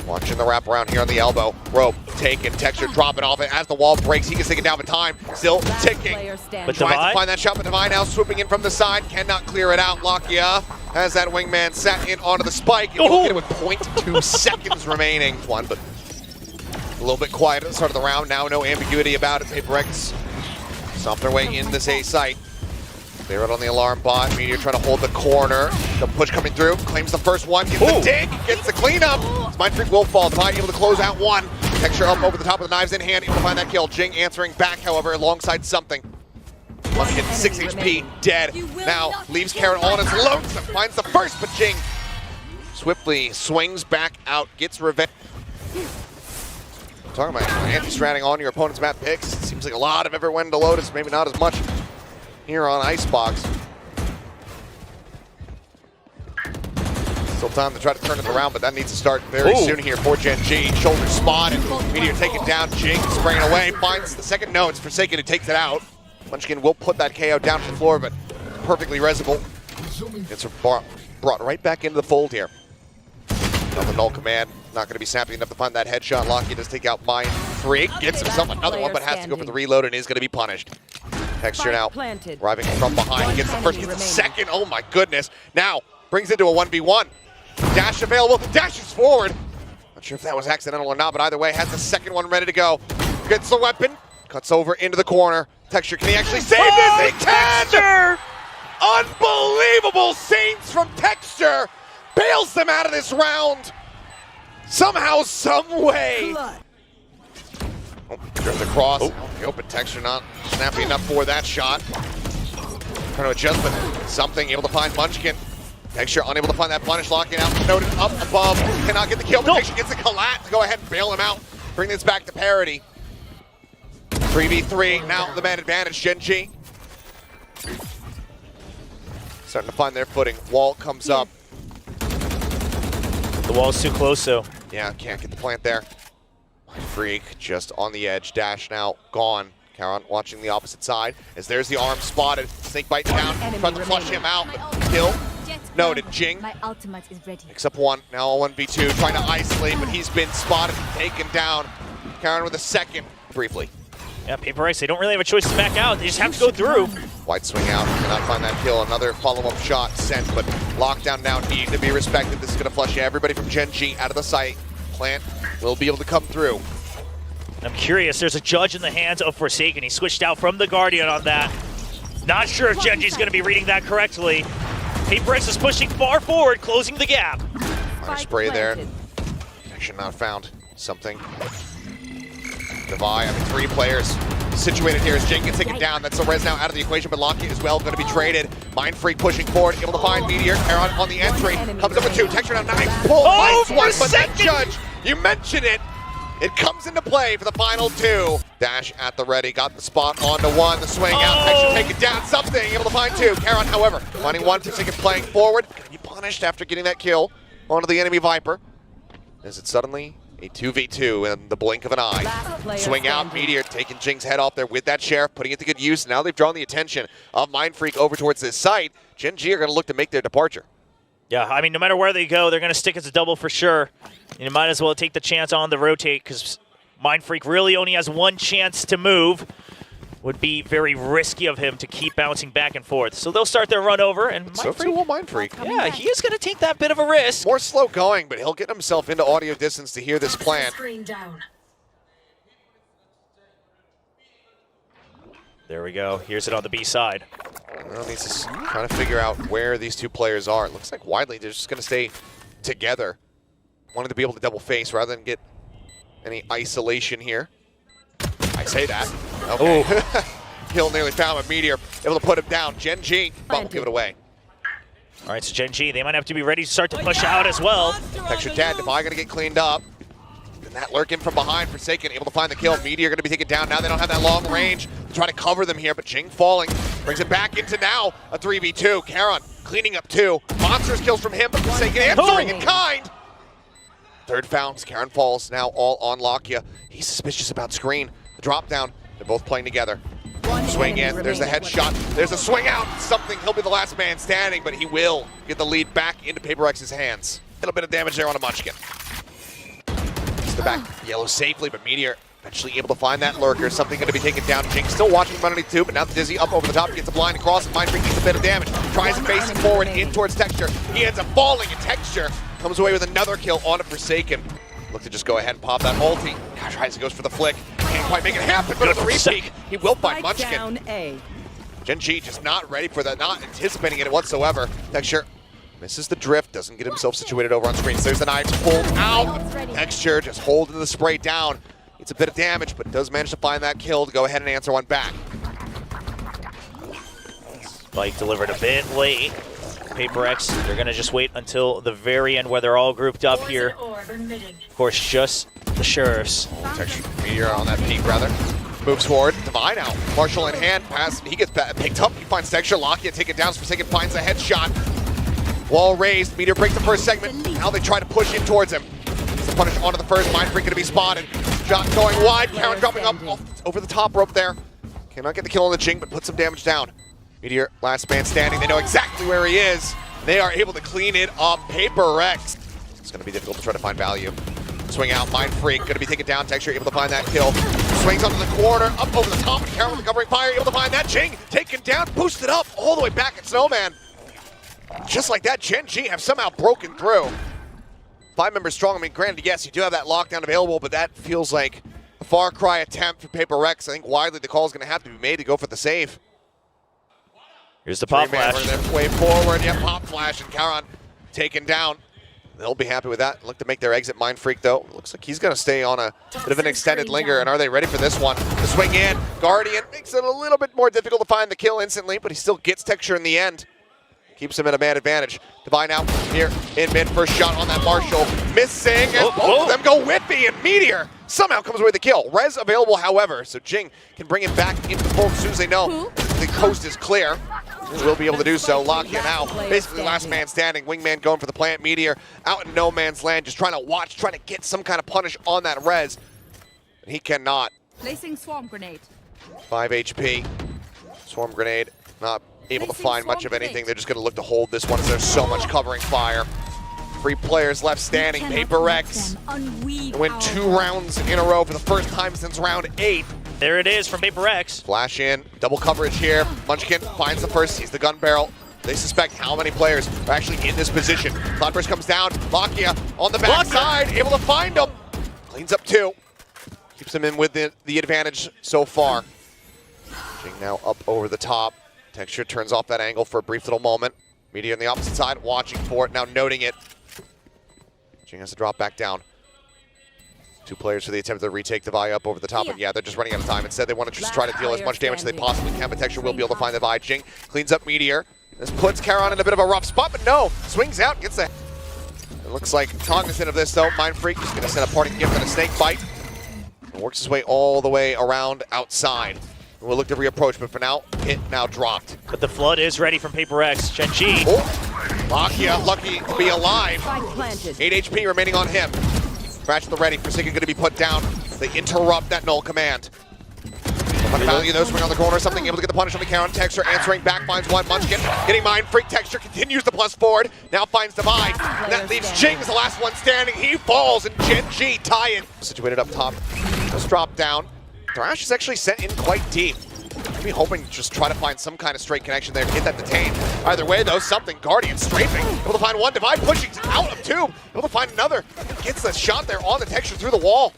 watching the wraparound here on the elbow. Rope taken, texture dropping off it. As the wall breaks, he gets taken down, but time still ticking. But Tries Divine? to find that shot, but Divine now swooping in from the side. Cannot clear it out. Lakia has that wingman sat in onto the spike. And will get it with 0.2 seconds remaining. One, but a little bit quiet at the start of the round. Now no ambiguity about it. prx stomp their way in this A site. They're right on the alarm bot. Meteor trying to hold the corner. The push coming through. Claims the first one. Gets the dig. Gets the cleanup. Mindfreak will fall. Divine able to close out one. Texture up over the top of the knives in hand. Able to find that kill. Jing answering back, however, alongside something. Lucky at 6 HP. Dead. Now leaves Karen on his lonesome. Finds the first, but Jing swiftly swings back out. Gets revenge. Talking about anti-stratting on your opponent's map picks. Seems like a lot of effort went into Lotus. Maybe not as much here on Icebox. Still time to try to turn it around, but that needs to start very soon here for GenG. Shoulder spotted. Meteor taken down. Jing spraying away. Finds the second. No, it's Forsaken who takes it out. Munchkin will put that KO down to the floor, but perfectly resible. It's brought right back into the fold here. Now the null command. Not going to be snappy enough to find that headshot. Locky does take out Mindfreak. Gets himself another one, but has to go for the reload and is going to be punished. Texture now arriving from behind. Gets the first, gets the second. Oh my goodness. Now brings it to a 1v1. Dash available. Dashes forward. Not sure if that was accidental or not, but either way, has the second one ready to go. Gets the weapon. Cuts over into the corner. Texture, can he actually save this? He can! Unbelievable scenes from Texture. Bails them out of this round. Somehow, some way. Oh, drift across. The open Texture not snappy enough for that shot. Trying to adjust, but something able to find Munchkin. Texture unable to find that punish, locking out. Noted up above. Cannot get the kill, but Texture gets the collat to go ahead and bail him out. Bring this back to parity. 3v3, now the man advantage, GenG. Starting to find their footing. Wall comes up. The wall's too close, so. Yeah, can't get the plant there. Freak just on the edge. Dash now gone. Karon watching the opposite side as there's the arm spotted. Snake bite down, trying to flush him out. Kill. Noted. Jing My ultimate is ready. picks up one. Now 1v2, trying to isolate, but he's been spotted and taken down. Karon with a second, briefly. Yeah, prx, they don't really have a choice to back out. They just have to go through. Wide swing out, cannot find that kill. Another follow-up shot sent, but lockdown now need to be respected. This is going to flush everybody from GenG out of the site. Plant will be able to come through. I'm curious, there's a judge in the hands of Forsaken. He switched out from the Guardian on that. Not sure if GenG's going to be reading that correctly. prx is pushing far forward, closing the gap. Fire spray there. Action not found. Something. Divide, 3 players situated here as Jing gets taken down. That's the res now out of the equation, but Locky as well going to be traded. Mindfreak pushing forward, able to find Meteor. Karon on the entry, comes up with 2. Texture now nice pull, nice one, but that judge, you mentioned it. It comes into play for the final 2. Dash at the ready, got the spot onto 1. The swing out, Texture take it down, something, able to find 2. Karon, however, finding 1, Forsaken playing forward. Gonna be punished after getting that kill onto the enemy Viper. Is it suddenly a 2v2 in the blink of an eye? Swing out, Meteor taking Jing's head off there with that Sheriff, putting it to good use. Now they've drawn the attention of Mindfreak over towards this site. GenG are going to look to make their departure. Yeah, I mean, no matter where they go, they're going to stick as a double for sure. You might as well take the chance on the rotate because Mindfreak really only has 1 chance to move. Would be very risky of him to keep bouncing back and forth. So they'll start their run over, and So too will Mindfreak. yeah, he is going to take that bit of a risk. More slow going, but he'll get himself into audio distance to hear this plan. There we go. Here's it on the B side. Well, he's just trying to figure out where these 2 players are. It looks like widely they're just going to stay together. Wanting to be able to double face rather than get any isolation here. I say that. Okay. Kill nearly found, but Meteor able to put him down. GenG, but will give it away. All right, so GenG, they might have to be ready to start to push out as well. Texture dead. Divine going to get cleaned up. And that lurking from behind, Forsaken able to find the kill. Meteor going to be taken down. Now they don't have that long range to try to cover them here, but Jing falling. Brings it back into now a 3v2. Karon cleaning up 2. Monstrous kills from him, but Forsaken answering in kind. Third founds. Karon falls now all on Lakia. He's suspicious about screen. The drop down. They're both playing together. Swing in, there's a headshot, there's a swing out, something, he'll be the last man standing, but he will get the lead back into prx's hands. A little bit of damage there on a Munchkin. Gets the back yellow safely, but Meteor eventually able to find that lurker. Something going to be taken down. GenG still watching from underneath too, but now the Dizzy up over the top, gets a blind across, and Mindfreak gets a bit of damage. Tries to face it forward in towards Texture. He ends up falling, and Texture comes away with another kill on a Forsaken. Look to just go ahead and pop that ulti. Now tries to goes for the flick. Can't quite make it happen, but a three-peek. He will find Munchkin. Down A. GenG just not ready for that, not anticipating it whatsoever. Texture misses the drift, doesn't get himself situated over on screen. So there's the knives pulled out. Texture just holding the spray down. It's a bit of damage, but does manage to find that kill to go ahead and answer one back. Spike delivered a bit late. prx, they're going to just wait until the very end where they're all grouped up here. Of course, just the Sheriffs. Texture, Meteor on that peak, rather. Moves forward, Divine out. Marshall in hand, pass, he gets picked up, he finds Texture, Lockya taken down, Forsaken finds a headshot. Wall raised, Meteor breaks the first segment, now they try to push in towards him. It's a punish onto the first, Mindfreak going to be spotted. Shot going wide, Karen dropping up over the top rope there. Cannot get the kill on the GenG, but puts some damage down. Meteor, last man standing, they know exactly where he is. They are able to clean it up, prx. It's going to be difficult to try to find value. Swing out, Mindfreak, going to be taken down, Texture able to find that kill. Swings onto the corner, up over the top, and Karen with the covering fire, able to find that. GenG taken down, boosted up, all the way back at Snowman. Just like that, GenG have somehow broken through. 5 members strong. I mean, granted, yes, you do have that lockdown available, but that feels like a far cry attempt for prx. I think widely the call is going to have to be made to go for the save. Here's the pop flash. Their way forward, yeah, pop flash, and Karan taken down. They'll be happy with that. Look to make their exit. Mindfreak, though, looks like he's going to stay on a bit of an extended linger, and are they ready for this one? The swing in, Guardian makes it a little bit more difficult to find the kill instantly, but he still gets Texture in the end. Keeps him at a man advantage. Divine out here in mid, first shot on that Marshall. Missing, and both of them go whippy, and Meteor somehow comes away with the kill. Res available, however, so GenG can bring him back into the fold as soon as they know the coast is clear. Will be able to do so. Lockya now, basically last man standing. Wingman going for the plant. Meteor out in no man's land, just trying to watch, trying to get some kind of punish on that res. And he cannot. Placing swarm grenade. 5 HP. Swarm grenade, not able to find much of anything. They're just going to look to hold this one as there's so much covering fire. 3 players left standing. prx win 2 rounds in a row for the first time since round 8. There it is from prx. Flash in, double coverage here. Munchkin finds the first, sees the gun barrel. They suspect how many players are actually in this position. Cloudburst comes down, Lockya on the backside, able to find him. Cleans up 2. Keeps him in with the advantage so far. GenG now up over the top. Texture turns off that angle for a brief little moment. Meteor on the opposite side, watching for it, now noting it. GenG has to drop back down. 2 players for the attempt to retake Divide up over the top, and yeah, they're just running out of time. Instead, they want to just try to deal as much damage as they possibly can, but Texture will be able to find the Divide. GenG cleans up Meteor. This puts Karan in a bit of a rough spot, but no, swings out, gets the... It looks like cognizant of this, though. Mindfreak is going to send a parting gift and a snake bite. And works his way all the way around outside. We'll look to reapproach, but for now, hit now dropped. But the flood is ready from prx. GenG. Oh, Lockya lucky to be alive. 8 HP remaining on him. Crash at the ready. Forsaken going to be put down. They interrupt that null command. Value though, swing on the corner, something able to get the punish on the Karan. Texture answering back, finds one. Munchkin getting Mindfreak. Texture continues the plus forward. Now finds Divide. And that leaves GenG as the last one standing. He falls, and GenG tie in. Situated up top. Just drop down. Thrash is actually sent in quite deep. Maybe hoping to just try to find some kind of straight connection there, get that detained. Either way though, something. Guardian strafing, able to find one. Divide pushing out of 2, able to find another. Gets the shot there on the Texture through the wall.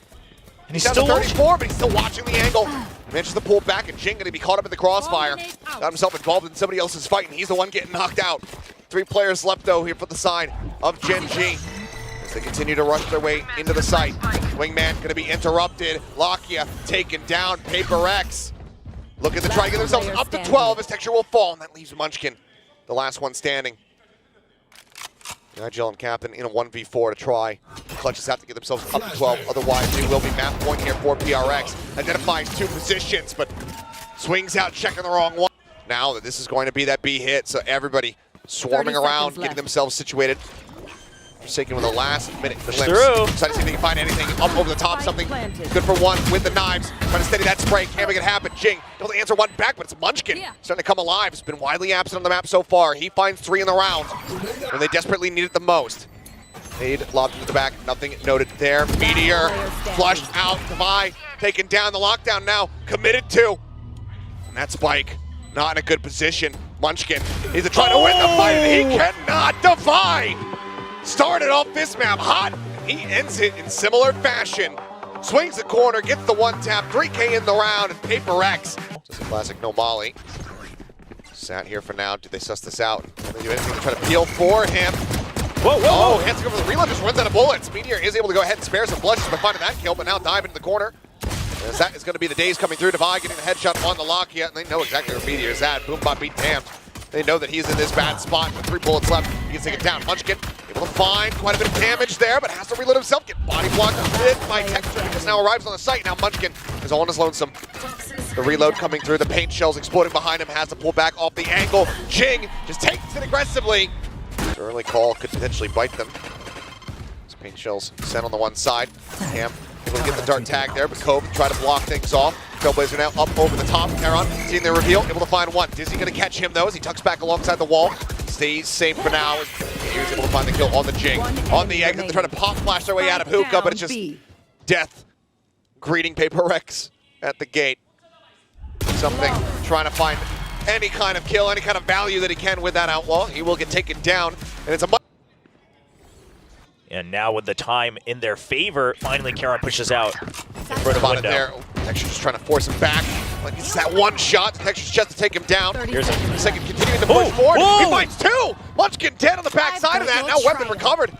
And he's down still to 34, but he's still watching the angle. Manages to pull back, and GenG going to be caught up in the crossfire. Got himself involved in somebody else's fight, and he's the one getting knocked out. 3 players left though here for the side of GenG. As they continue to rush their way into the site. Wingman going to be interrupted. Lockya taken down. prx looking to try to get themselves up to 12 as Texture will fall, and that leaves Munchkin, the last one standing. Nigel and Captain in a 1v4 to try. Clutches have to get themselves up to 12, otherwise they will be map point here for prx. Identifies 2 positions, but swings out, checking the wrong one. Now that this is going to be that B hit, so everybody swarming around, getting themselves situated. Forsaken with the last minute glimpse. through. Trying to see if they can find anything up over the top. Something good for one with the knives. Trying to steady that spray. Can't make it happen. Jing able to answer one back, but it's Munchkin starting to come alive. He's been widely absent on the map so far. He finds 3 in the round when they desperately need it the most. Nade lobbed into the back. Nothing noted there. Meteor flushed out. Devi taking down the lockdown now. Committed to. And that Spike not in a good position. Munchkin is trying to win the fight, and he cannot. Devi started off this map hot. He ends it in similar fashion. Swings the corner, gets the one tap, 3K in the round, and prx. Just a classic no molly. Sat here for now. Did they suss this out? Can they do anything to try to peel for him? Whoa, Oh, hands go for the reload, just runs out of bullets. Meteor is able to go ahead and spare some blushes by finding that kill, but now dive into the corner. As that is going to be the days coming through. Devi getting the headshot on the lock yet, and they know exactly where Meteor is at. Boombot beat damned. They know that he's in this bad spot with 3 bullets left. He can take it down. Munchkin able to find quite a bit of damage there, but has to reload himself. Get body blocked a bit by Texture, because now arrives on the site. Now Munchkin is all on his lonesome. The reload coming through, the paint shells exploding behind him, has to pull back off the angle. Jing just takes it aggressively. The early call could potentially bite them. Those paint shells sent on the one side. Cam able to get the dart tag there, but Cove try to block things off. Trailblazer now up over the top. Heron seeing the reveal, able to find one. Dizzy going to catch him though as he tucks back alongside the wall. Stays safe for now. He's able to find the kill on the Jing. On the exit, they're trying to pop flash their way out of Hookah, but it's just death. Greeting prx at the gate. Something trying to find any kind of kill, any kind of value that he can with that outlaw. He will get taken down, and it's a And now with the time in their favor, finally Karon pushes out in front of spotted window. there. Texture's just trying to force him back. Like it's that one shot. Texture's just to take him down. Here's a Second continuing to push forward. Whoa. He finds 2. Munchkin dead on the back side of that. Now weapon recovered.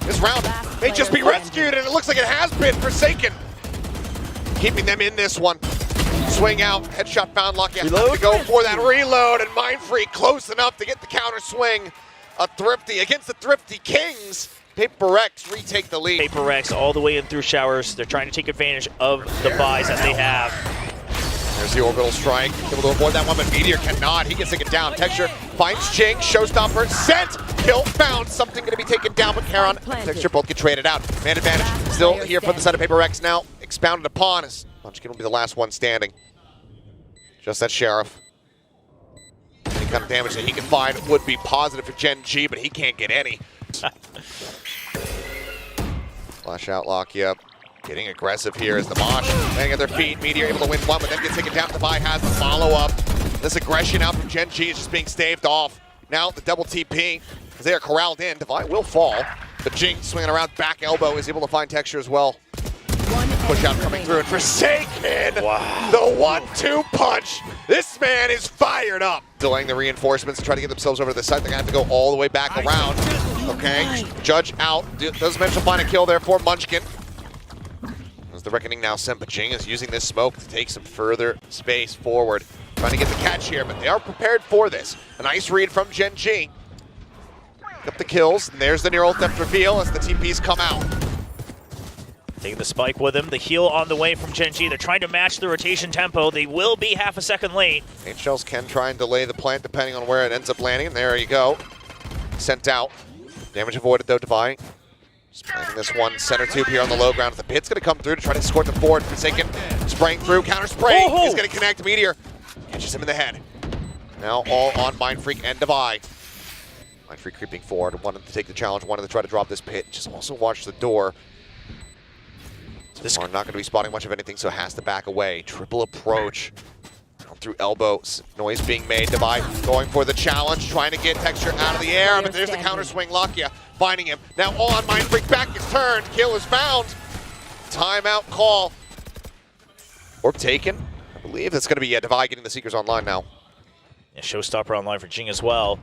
This round may just be rescued, and it looks like it has been. Forsaken keeping them in this one. Swing out, headshot found. Lucky to go for that reload, and Mindfreak close enough to get the counter swing. A Thrifty against the Thrifty Kings. prx retake the lead. prx all the way in through showers. They're trying to take advantage of the buys that they have. There's the orbital strike. Able to avoid that one, but Meteor cannot. He gets taken down. Texture finds Jing. Showstopper sent. Kill found. Something going to be taken down, but Karon and Texture both get traded out. Man advantage still here from the side of prx now. Expounded upon as Munchkin will be the last one standing. Just that Sheriff. Any kind of damage that he can find would be positive for GenG, but he can't get any. Flash out, Lakia. Getting aggressive here as the Mosh landing at their feet. Meteor able to win one, but then gets taken down. Devi has the follow-up. This aggression out from GenG is just being staved off. Now the double TP, as they are corralled in. Devi will fall. But Jing swinging around back elbow is able to find Texture as well. Push out coming through, and Forsaken, Wow. the 1-2 punch. This man is fired up. Delaying the reinforcements to try to get themselves over to the site. They're going to have to go all the way back around. Okay, Judge out. Does manage to find a kill there for Munchkin. As the Reckoning now sent, but Jing is using this smoke to take some further space forward. Trying to get the catch here, but they are prepared for this. A nice read from GenG. Up the kills, and there's the Neural Theft reveal as the TPs come out. Taking the spike with him. The heal on the way from GenG. They're trying to match the rotation tempo. They will be half a second late. Paint shells can try and delay the plant depending on where it ends up landing. And there you go. Sent out. Damage avoided though, Devi. Spraying this one center tube here on the low ground. The pit's going to come through to try to escort them forward. Forsaken spraying through. Counter spray. Oh. He's going to connect. Meteor catches him in the head. Now all on Mindfreak and Devi. Mindfreak creeping forward. Wanted to take the challenge. Wanted to try to drop this pit. Just also watch the door. This are not going to be spotting much of anything, so has to back away. Triple approach. Down through elbow. Noise being made. Devi going for the challenge, trying to get Texture out of the air, but there's the counter swing. Lakia finding him. Now all on Mindfreak. Back is turned. Kill is found. Timeout call. Orb taken. I believe that's going to be Devi getting the Seekers online now. Yeah, Showstopper online for Jing as well.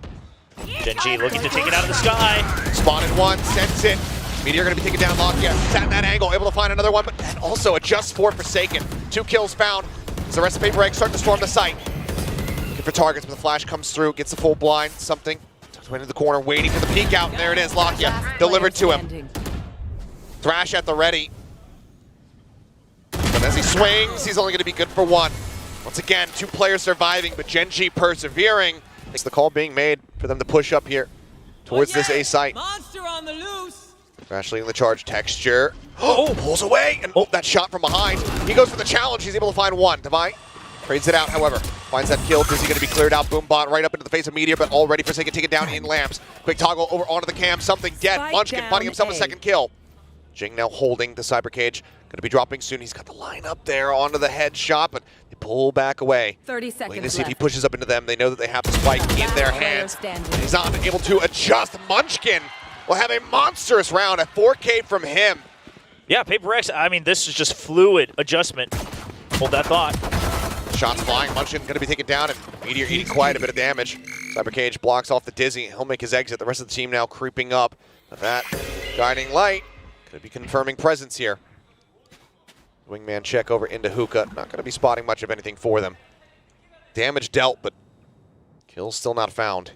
GenG looking to take it out of the sky. Spotted one, sends it. Meteor going to be taken down. Lakia sat in that angle, able to find another one, but then also adjusts for Forsaken. 2 kills found. As the rest of prx starting to storm the site. Looking for targets, but the flash comes through, gets the full blind. Something tucked into the corner, waiting for the peek out, and there it is. Lakia delivered to him. Thrash at the ready. But as he swings, he's only going to be good for 1. Once again, 2 players surviving, but GenG persevering. It's the call being made for them to push up here. towards this A site. Monster on the loose. Thrash leading the charge. Texture. Oh, pulls away. And that shot from behind. He goes for the challenge. He's able to find one. Devi trades it out, however. Finds that kill. Is he going to be cleared out? Boombot right up into the face of Meteor, but already forsaken. Take it down in Lamps. Quick toggle over onto the cam. Something dead. Spike Munchkin finding himself a A. second kill. GenG now holding the Cyber Cage. Going to be dropping soon. He's got the line up there onto the headshot, but they pull back away. 30 seconds Waiting to see if he left. pushes up into them. They know that they have the spike in their hands. And he's not able to adjust. Munchkin will have a monstrous round. A 4K from him. Yeah, prxvsgeng, I mean, this is just fluid adjustment. Hold that thought. Shots flying. Munchkin going to be taken down, and Meteor eating quite a bit of damage. Cyber Cage blocks off the Dizzy. He'll make his exit. The rest of the team now creeping up. That guiding light could be confirming presence here. Wingman check over into Hookah. Not going to be spotting much of anything for them. Damage dealt, but kills still not found.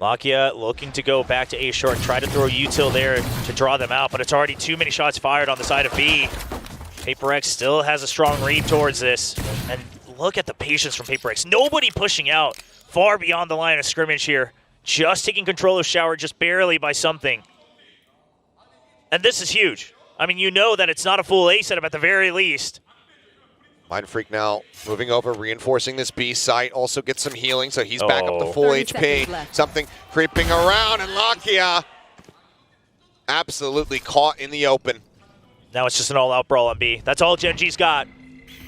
Lakia looking to go back to A short, try to throw util there to draw them out, but it's already too many shots fired on the side of B. prxvsgeng still has a strong read towards this, and look at the patience from prxvsgeng. Nobody pushing out far beyond the line of scrimmage here, just taking control of Shower just barely by something. And this is huge. I mean, you know that it's not a full A setup at the very least. Mind Freak now moving over, reinforcing this B site. Also gets some healing, so he's back up to full 30 HP. seconds left. Something creeping around, and Lakia absolutely caught in the open. Now it's just an all-out brawl on B. That's all GenG's got.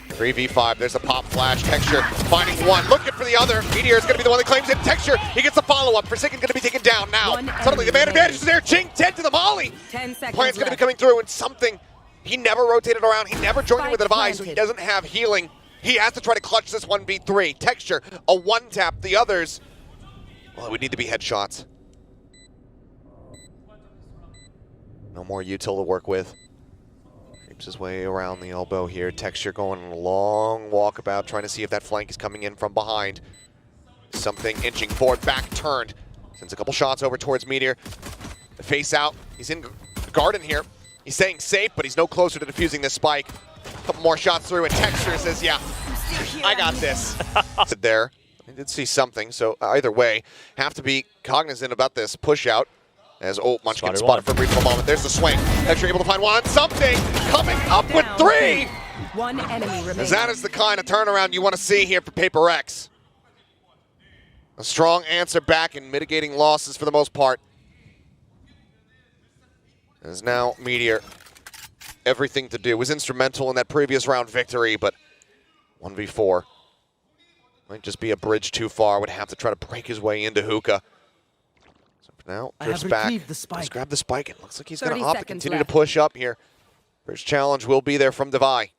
3v5, there's a pop flash. Texture finding one, looking for the other. Meteor is going to be the one that claims it. Texture, he gets the follow-up. Forsaken going to be taken down now. Suddenly the man advantage is there. GenG 10 to the molly. 10 seconds Plan's going to be left. coming through, and something, he never rotated around. He never joined in with a device, so he planted. doesn't have healing. He has to try to clutch this 1v3. Texture, a one-tap. The others, well, it would need to be headshots. No more util to work with. Creeps his way around the elbow here. Texture going on a long walkabout, trying to see if that flank is coming in from behind. Something inching forward, back turned. Sends a couple shots over towards Meteor. The face out. He's in the garden here. He's staying safe, but he's no closer to defusing this spike. A couple more shots through, and Texture says, yeah, I got this. There. I did see something, so either way, have to be cognizant about this push out. As Munchkin spotted for a brief moment. There's the swing. Texture able to find one. Something coming up with three. One enemy remaining. As that is the kind of turnaround you want to see here for prxvsgeng. A strong answer back in mitigating losses for the most part. As now Meteor, everything to do. Was instrumental in that previous round victory, but 1v4. Might just be a bridge too far. Would have to try to break his way into Hookah. Now, drifts back. Let's grab the spike. It looks like he's going to 30 opt to seconds continue left. to push up here. First challenge will be there from Devi.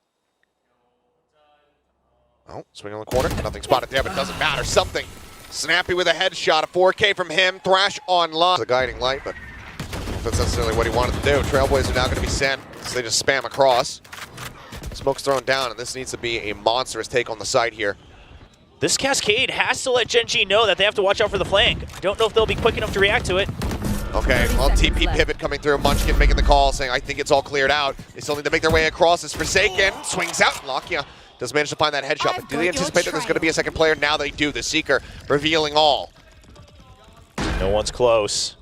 Oh, swing on the corner. Nothing spotted there, but it doesn't matter. Something snappy with a headshot. A 4K from him. Thrash on line. The guiding light, but I don't know if that's necessarily what he wanted to do. Trailblazers are now going to be sent. So they just spam across. Smoke's thrown down, and this needs to be a monstrous take on the site here. This Cascade has to let GenG know that they have to watch out for the flank. I don't know if they'll be quick enough to react to it. Okay, well, TP left. pivot coming through. Munchkin making the call, saying, I think it's all cleared out. They still need to make their way across. It's Forsaken. Swings out. Lakia does manage to find that headshot. But do they anticipate that there's going to be a second player? Now they do. The Seeker revealing all. No one's close.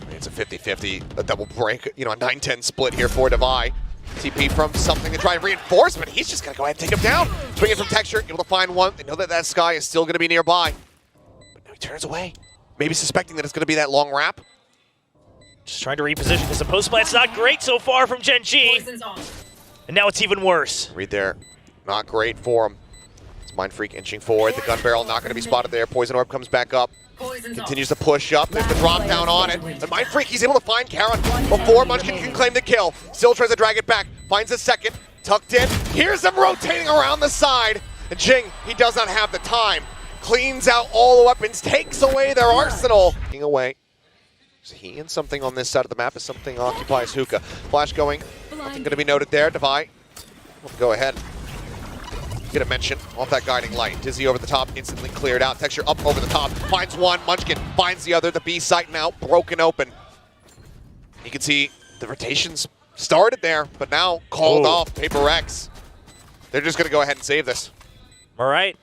It's a 50-50, a double break, you know, a 9-10 split here for Devi. TP from something to try and reinforce, but he's just going to go ahead and take him down. Swinging from Texture, able to find one. They know that that Sky is still going to be nearby. But now he turns away. Maybe suspecting that it's going to be that long wrap. Just trying to reposition because the post plant's not great so far from GenG. And now it's even worse. Read there, not great for him. It's Mind Freak inching forward. The gun barrel not going to be spotted there. Poison Orb comes back up. Continues to push up. There's the drop down on it. And Mind Freak, he's able to find Karen before Munchkin can claim the kill. Still tries to drag it back. Finds a second. Tucked in. Here's him rotating around the side. And GenG, he does not have the time. Cleans out all the weapons. Takes away their arsenal. Taking away. Is he in something on this side of the map as something occupies Hookah. Flash going. Nothing going to be noted there. Devi. We'll go ahead. Get a mention off that guiding light. Dizzy over the top, instantly cleared out. Texture up over the top, finds one. Munchkin finds the other. The B site now broken open. You can see the rotations started there, but now called off. prxvsgeng. They're just going to go ahead and save this. All right.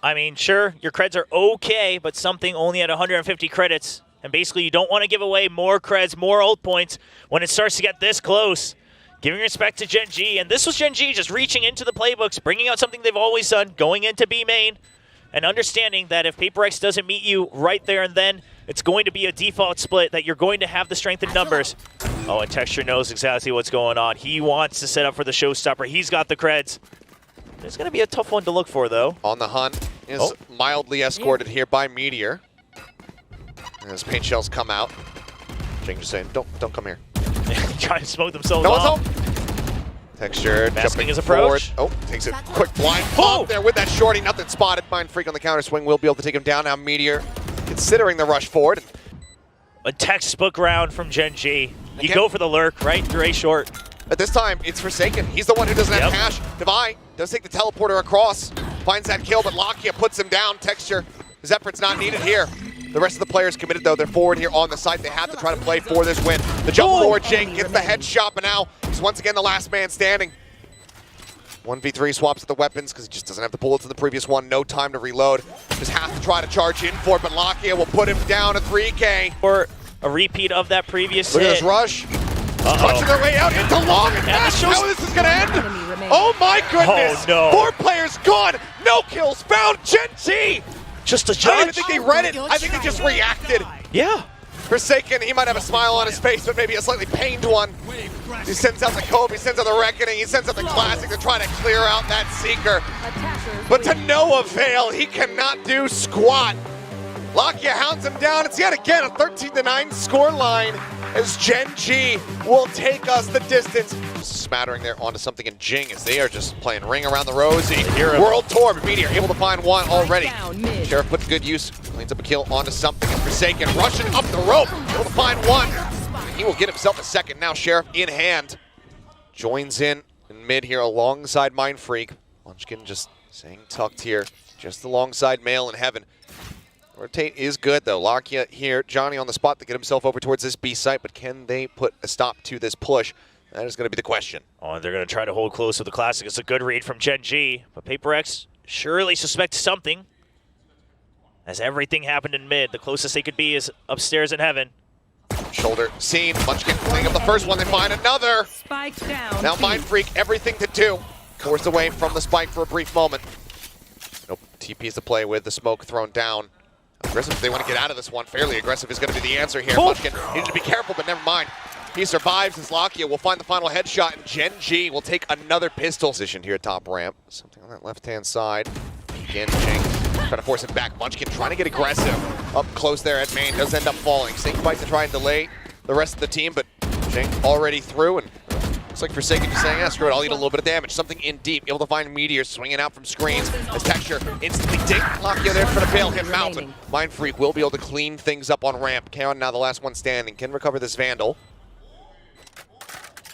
I mean, sure, your creds are okay, but something only at 150 credits and basically you don't want to give away more creds, more ult points when it starts to get this close. Giving respect to GenG, and this was GenG just reaching into the playbooks, bringing out something they've always done, going into B main, and understanding that if prx doesn't meet you right there and then, it's going to be a default split, that you're going to have the strength in numbers. Oh, and Texture knows exactly what's going on. He wants to set up for the showstopper. He's got the creds. There's going to be a tough one to look for, though. On the hunt is mildly escorted here by Meteor. As paint shells come out. GenG just saying, don't come here. Trying to smoke themselves No one's off. home. Texture Masking jumping his forward. approach. Oh, takes a quick blind pop there with that shorty. Nothing spotted. Mind Freak on the counter swing will be able to take him down. Now Meteor considering the rush forward. A textbook round from GenG. You Again. go for the lurk, right? Through A short. At this time, it's Forsaken. He's the one who doesn't have cash. Devi does take the teleporter across. Finds that kill, but Lakia puts him down. Texture. His effort's not needed here. The rest of the players committed, though. They're forward here on the site. They have to try to play for this win. The jump forward, Jake gets the headshot, but now he's once again the last man standing. 1v3 swaps at the weapons because he just doesn't have the bullets in the previous one. No time to reload. Just has to try to charge in for it, but Lakia will put him down to 3K. Or a repeat of that previous Look hit. at this rush. Crunching their way out into long and fast. How this is going to end? Oh my goodness! Oh, no. 4 players gone. No kills found. GenG. Just a I don't judge. even think they read it. I think they just reacted. Yeah. Forsaken, he might have a smile on his face, but maybe a slightly pained one. He sends out the Kobe, he sends out the Reckoning, he sends out the Classic to try to clear out that Seeker. But to no avail, he cannot do squat. Lakia hounds him down. It's yet again a 13-9 score line as GenG will take us the distance. Smattering there onto something in Jing as they are just playing ring around the rosy. World Tour, but Meteor able to find one already. Sheriff puts good use, cleans up a kill onto something. Forsaken rushing up the rope, able to find one. He will get himself a second now. Sheriff in hand. Joins in mid here alongside Mind Freak. Munchkin just staying tucked here, just alongside Male in Heaven. Rotate is good though. Lakia here, Johnny on the spot to get himself over towards this B site, but can they put a stop to this push? That is going to be the question. Oh, they're going to try to hold close with the Classic. It's a good read from GenG, but prx surely suspects something. As everything happened in mid, the closest they could be is upstairs in Heaven. Shoulder seen. Munchkin cleaning up the first one. They find another. Spike down. Now Mind Freak, everything to do. Forced away from the spike for a brief moment. Nope. TP's to play with. The smoke thrown down. Aggressive if they want to get out of this one. Fairly aggressive is going to be the answer here. Munchkin needed to be careful, but never mind. He survives as Lakia will find the final headshot, and GenG will take another pistol. Positioned here at top ramp. Something on that left-hand side. Again, GenG trying to force him back. Munchkin trying to get aggressive. Up close there at main. Does end up falling. Same fight to try and delay the rest of the team, but GenG already through, and looks like Forsaken just saying, yeah, screw it, I'll eat a little bit of damage. Something in deep, able to find Meteor swinging out from screens. As Texture instantly dink. Lakia there trying to bail him out, but Mind Freak will be able to clean things up on ramp. Karen now the last one standing. Can recover this Vandal.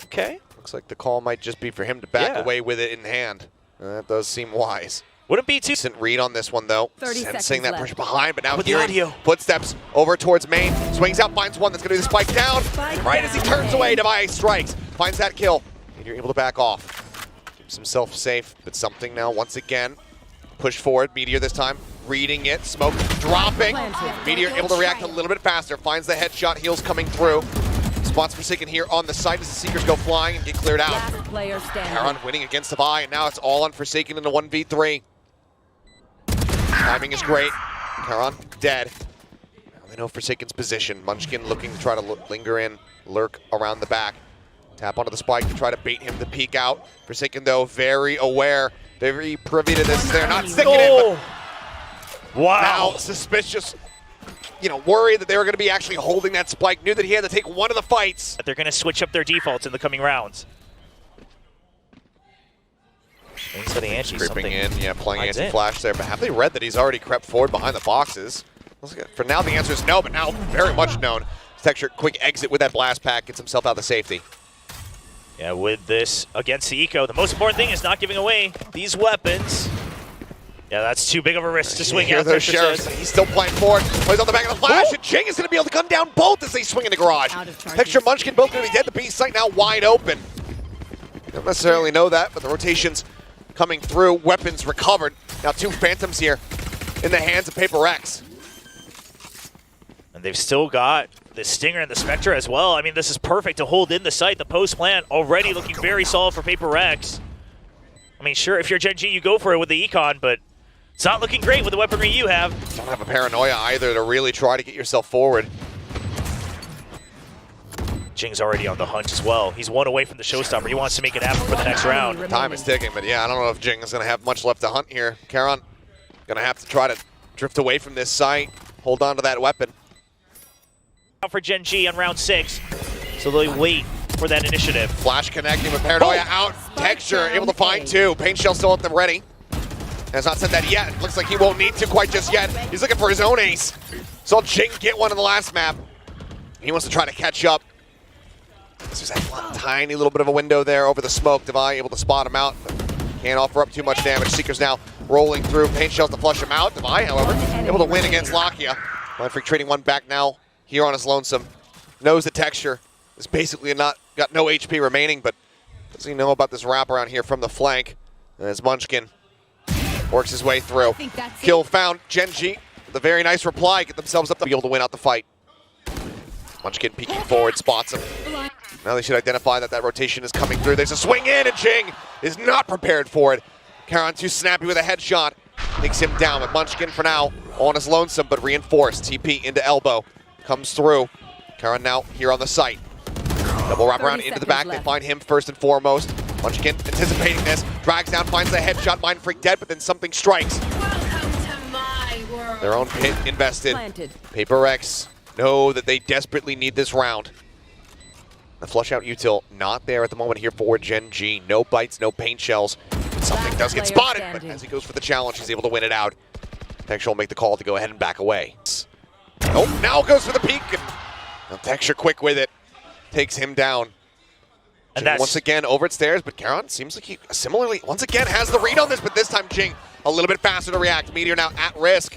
Okay. Looks like the call might just be for him to back away with it in hand. That does seem wise. Wouldn't be too... Decent read on this one, though. 30 Sensing seconds that left. pressure behind, but now With the hearing audio. footsteps over towards main. Swings out, finds one that's going to be the spike down. Right as he turns away, Devi strikes. Finds that kill. And you're able to back off. Keeps himself safe, but something now, once again, push forward. Meteor this time, reading it. Smoke dropping. Meteor able to react a little bit faster. Finds the headshot, heals coming through. Spots Forsaken here on the site as the Seekers go flying and get cleared out. Last player standing. Karen winning against Devi, and now it's all on Forsaken in the 1v3. Timing is great. Karen dead. Now they know Forsaken's position. Munchkin looking to try to linger in, lurk around the back. Tap onto the spike to try to bait him to peek out. Forsaken, though, very aware, very privy to this. They're not sticking it, but Wow. now suspicious. You know, worried that they were going to be actually holding that spike. Knew that he had to take one of the fights. They're going to switch up their defaults in the coming rounds. Thanks for the Angie. Creeping in, yeah, playing That's anti-flash there. But have they read that he's already crept forward behind the boxes? For now, the answer is no, but now very much known. Texture, quick exit with that blast pack, gets himself out to safety. Yeah, with this against the Eco, the most important thing is not giving away these weapons. Yeah, that's too big of a risk to swing Here out. those Sheriffs. He's still playing forward. Plays on the back of the flash, and GenG is going to be able to gun down both as they swing in the garage. Texture, Munchkin both going to be dead. The B site now wide open. Don't necessarily know that, but the rotations coming through. Weapons recovered. Now 2 Phantoms here in the hands of prx. And they've still got the Stinger and the Spectre as well. I mean, this is perfect to hold in the site. The post plant already looking very solid for prxvsgeng. I mean, sure, if you're GenG, you go for it with the Econ, but it's not looking great with the weaponry you have. Don't have a paranoia either to really try to get yourself forward. Jing's already on the hunt as well. He's one away from the showstopper. He wants to make it happen for the next round. Time is ticking, but yeah, I don't know if Jing is going to have much left to hunt here. Karon going to have to try to drift away from this site, hold on to that weapon. For GenG on round 6, so they wait for that initiative. Flash connecting with paranoia out. Texture able to find 2. Paint Shell still at them ready. Has not said that yet. Looks like he won't need to quite just yet. He's looking for his own ace. Saw Jing get one in the last map. He wants to try to catch up. There's that one tiny little bit of a window there over the smoke. Devi able to spot him out. Can't offer up too much damage. Seeker's now rolling through. Paint Shells to flush him out. Devi, however, able to win against Lakia. Mindfreak trading one back now here on his lonesome. Knows the Texture is basically got no HP remaining, but does he know about this wraparound here from the flank? As Munchkin works his way through. Kill found. GenG with a very nice reply. Get themselves up to be able to win out the fight. Munchkin peeking forward, spots him. Now they should identify that that rotation is coming through. There's a swing in, and Jing is not prepared for it. Karon too snappy with a headshot. Takes him down, but Munchkin for now on his lonesome, but reinforced. TP into elbow. Comes through. Karon now here on the site. Double wrap around into the back. They find him first and foremost. Munchkin anticipating this. Drags down, finds the headshot. Mindfreak dead, but then something strikes. Their own pit invested. prxvsgeng know that they desperately need this round. The flush out util not there at the moment here for GenG. No bites, no paint shells. Something does get spotted, but as he goes for the challenge, he's able to win it out. Texture will make the call to go ahead and back away. Oh, now goes for the peek, and Texture quick with it. Takes him down. And that's once again over at stairs, but Karon seems like he similarly, once again, has the read on this, but this time Jing a little bit faster to react. Meteor now at risk.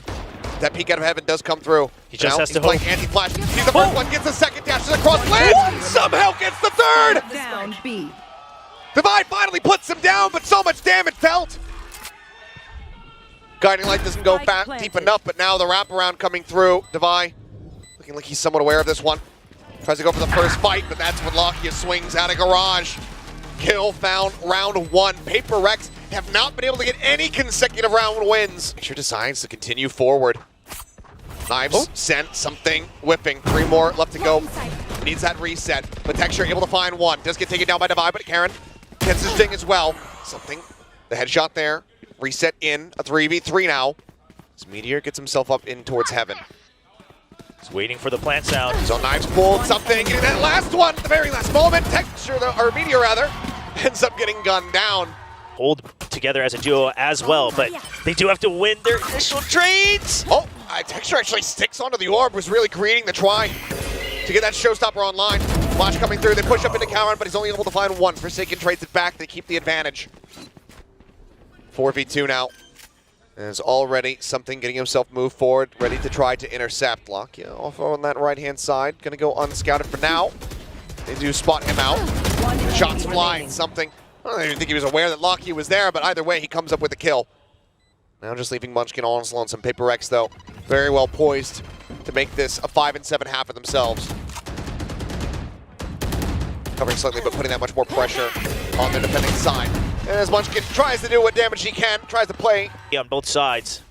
That peek out of heaven does come through. He just has to playing anti-flash. He's the first one, gets the second, dashes across, lands, somehow gets the third! Down B. Divide finally puts him down, but so much damage dealt. Guiding Light doesn't go deep enough, but now the wraparound coming through. Devi looking like he's somewhat aware of this one. Tries to go for the first fight, but that's when Lakia swings out of garage. Kill found round 1. prxvsgeng have not been able to get any consecutive round wins. Texture decides to continue forward. Knives sent, something whipping. 3 more left to go. Needs that reset, but Texture able to find one. Does get taken down by Devi, but Karon gets his Jing as well. Something, the headshot there. Reset in, a 3v3 now. As Meteor gets himself up in towards heaven. He's waiting for the plant sound. So Knives pulled something, getting that last one at the very last moment. Texture, or Meteor rather, ends up getting gunned down. Hold together as a duo as well, but they do have to win their initial trades. Oh, Texture actually sticks onto the orb, was really creating the try to get that showstopper online. Flash coming through, they push up into Karon, but he's only able to find one. Forsaken trades it back, they keep the advantage. 4v2 now. There's already something getting himself moved forward, ready to try to intercept. Lakia off on that right-hand side, gonna go unscouted for now. They do spot him out. Shots flying, something. I don't even think he was aware that Lakia was there, but either way, he comes up with a kill. Now just leaving Munchkin all on his lonesome. prxvsgeng, though, very well poised to make this a 5-7 half of themselves. Covering slightly, but putting that much more pressure on their defending side. And as Munchkin tries to do what damage he can, tries to play. On both sides.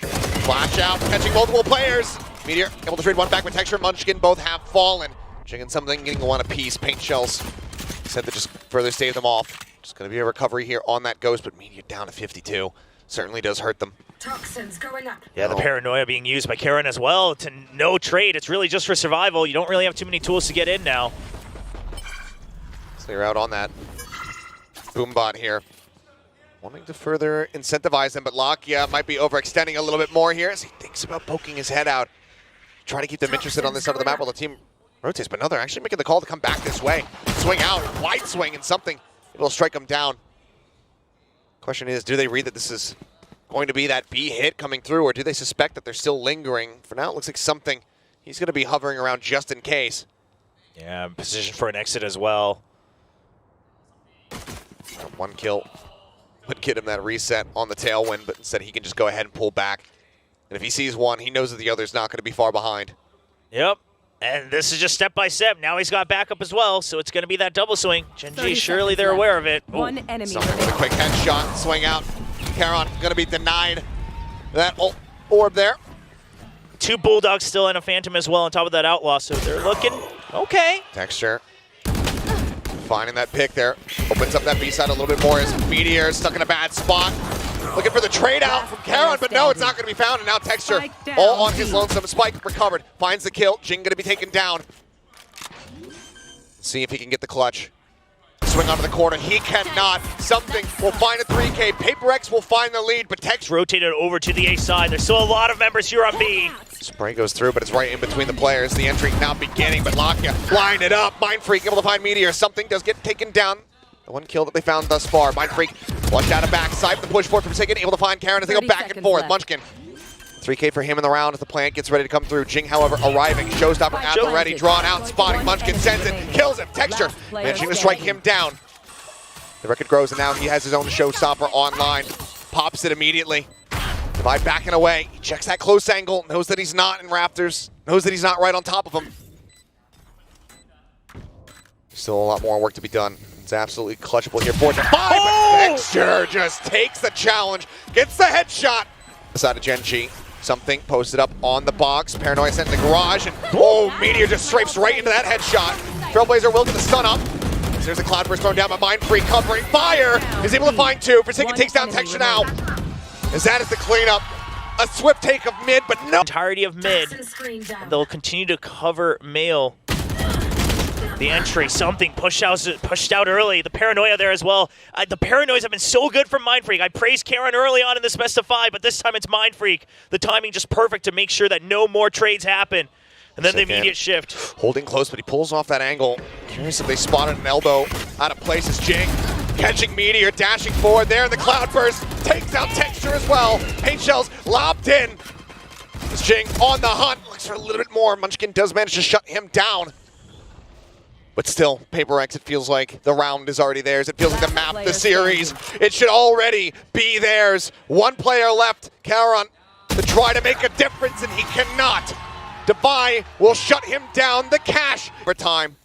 Flash out, catching multiple players. Meteor able to trade one back with Texture. Munchkin both have fallen. Chicken something, getting one apiece. Paint Shells said to just further stave them off. Just going to be a recovery here on that Ghost, but Meteor down to 52. Certainly does hurt them. Toxins going up. Yeah, the paranoia being used by Karon as well to no trade. It's really just for survival. You don't really have too many tools to get in now. So they're out on that. Boombot here. Wanting to further incentivize them, but Lakia might be overextending a little bit more here as he thinks about poking his head out. Trying to keep them interested on this side of the map while the team rotates, but no, they're actually making the call to come back this way. Swing out, wide swing, and something. It'll strike them down. Question is, do they read that this is going to be that B hit coming through, or do they suspect that they're still lingering? For now, it looks like something. He's going to be hovering around just in case. Yeah, position for an exit as well. One kill would get him that reset on the tailwind, but instead he can just go ahead and pull back. And if he sees one, he knows that the other's not going to be far behind. Yep. And this is just step by step. Now he's got backup as well, so it's going to be that double swing. GenG, surely they're aware of it. One enemy Something with a remaining. quick headshot, swing out. Charon going to be denied that orb there. 2 Bulldogs still and a Phantom as well on top of that Outlaw, so they're looking okay. Texture finding that pick there. Opens up that B side a little bit more as Meteor stuck in a bad spot. Looking for the trade out from Charon, but no, it's not going to be found. And now Texture all on his lonesome. Spike recovered, finds the kill. Jing going to be taken down. See if he can get the clutch. Swing onto the corner, he cannot. Something will find a 3K. PaperX will find the lead, but Texture Rotated over to the A side. There's still a lot of members here on B. Spray goes through, but it's right in between the players. The entry now beginning, but Lakia line it up. Mindfreak able to find Meteor. Something does get taken down. The one kill that they found thus far. Mindfreak flushed out of backside. The push forward from Forsaken, able to find Karen as they go back and forth. Munchkin. 3K for him in the round as the plant gets ready to come through. Jing, however, arriving. Showstopper at the ready, drawn out, spotting. Munchkin sends it, kills him. Texture managing to strike him down. The record grows, and now he has his own Showstopper online. Pops it immediately. By backing away, he checks that close angle, knows that he's not in Raptors, knows that he's not right on top of him. Still a lot more work to be done. It's absolutely clutchable here. 4-5, but Texture just takes the challenge, gets the headshot. Side of GenG, something posted up on the box. Paranoia sent in the garage, and Meteor just strafes right into that headshot. Trailblazer will get the stun up. There's a Cloudburst thrown down by Mindfreak, covering fire. Is able to find 2. Forsaken takes down Texture now. As that is the cleanup. A swift take of mid, but no. Entirety of mid. And they'll continue to cover male. The entry, something pushed out early. The Paranoia there as well. The Paranoias have been so good from Mindfreak. I praised Karen early on in this best of 5, but this time it's Mindfreak. The timing just perfect to make sure that no more trades happen. And then the immediate shift. Holding close, but he pulls off that angle. Curious if they spotted an elbow out of place as Jing catching Meteor, dashing forward there. The Cloudburst takes out Texture as well. Paint shells lobbed in. As Jing on the hunt, looks for a little bit more. Munchkin does manage to shut him down. But still, PaperX, it feels like the round is already theirs. It feels like the map, the series. It should already be theirs. 1 player left, Charon, to try to make a difference, and he cannot. Defy will shut him down. The cash for time.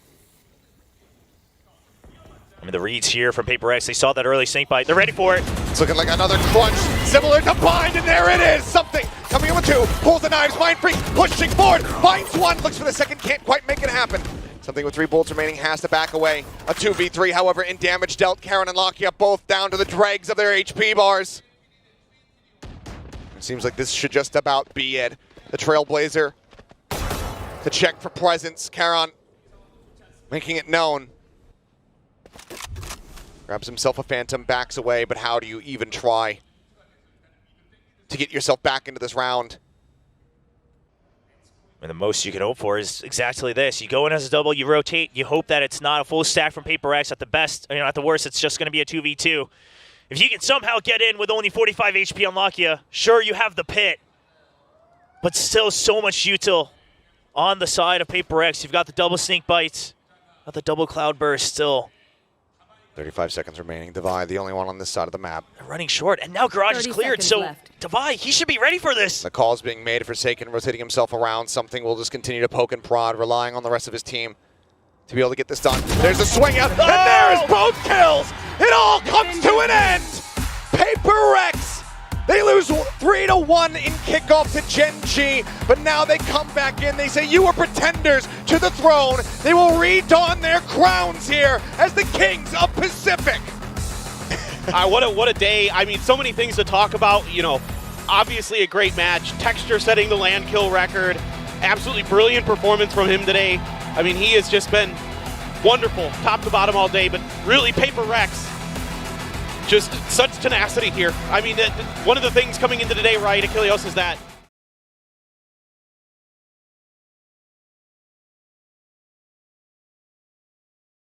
I mean, the reads here from PaperX, they saw that early snakebite. They're ready for it. It's looking like another crunch, similar to Bind, and there it is. Something coming in with 2, pulls the knives, Mindfreak pushing forward, finds 1, looks for the second, can't quite make it happen. Something with 3 bullets remaining has to back away. A 2v3, however, in damage dealt. Karen and Lakia both down to the dregs of their HP bars. It seems like this should just about be it. The Trailblazer to check for presence. Karen making it known. Grabs himself a Phantom, backs away, but how do you even try to get yourself back into this round? And the most you can hope for is exactly this. You go in as a double, you rotate, you hope that it's not a full stack from PaperX. At the best, at the worst, it's just going to be a 2v2. If you can somehow get in with only 45 HP on Lakia, sure, you have the pit, but still so much util on the side of PaperX. You've got the double snake bites, got the double Cloudburst still. 35 seconds remaining. Divide, the only one on this side of the map. They're running short, and now Garage is cleared, so Divide, he should be ready for this. The call's being made. Forsaken rotating himself around. Something will just continue to poke and prod, relying on the rest of his team to be able to get this done. There's a swing out, and there's both kills! It all comes to an end! PaperX! They lose 3-1 in kickoff to GenG, but now they come back in. They say, you are pretenders to the throne. They will redon their crowns here as the kings of Pacific. What a day. I mean, so many things to talk about. Obviously a great match. Texture setting the land kill record. Absolutely brilliant performance from him today. I mean, he has just been wonderful, top to bottom all day, but really PaperX. Just such tenacity here. I mean, one of the things coming into today, right, Achilleos, is that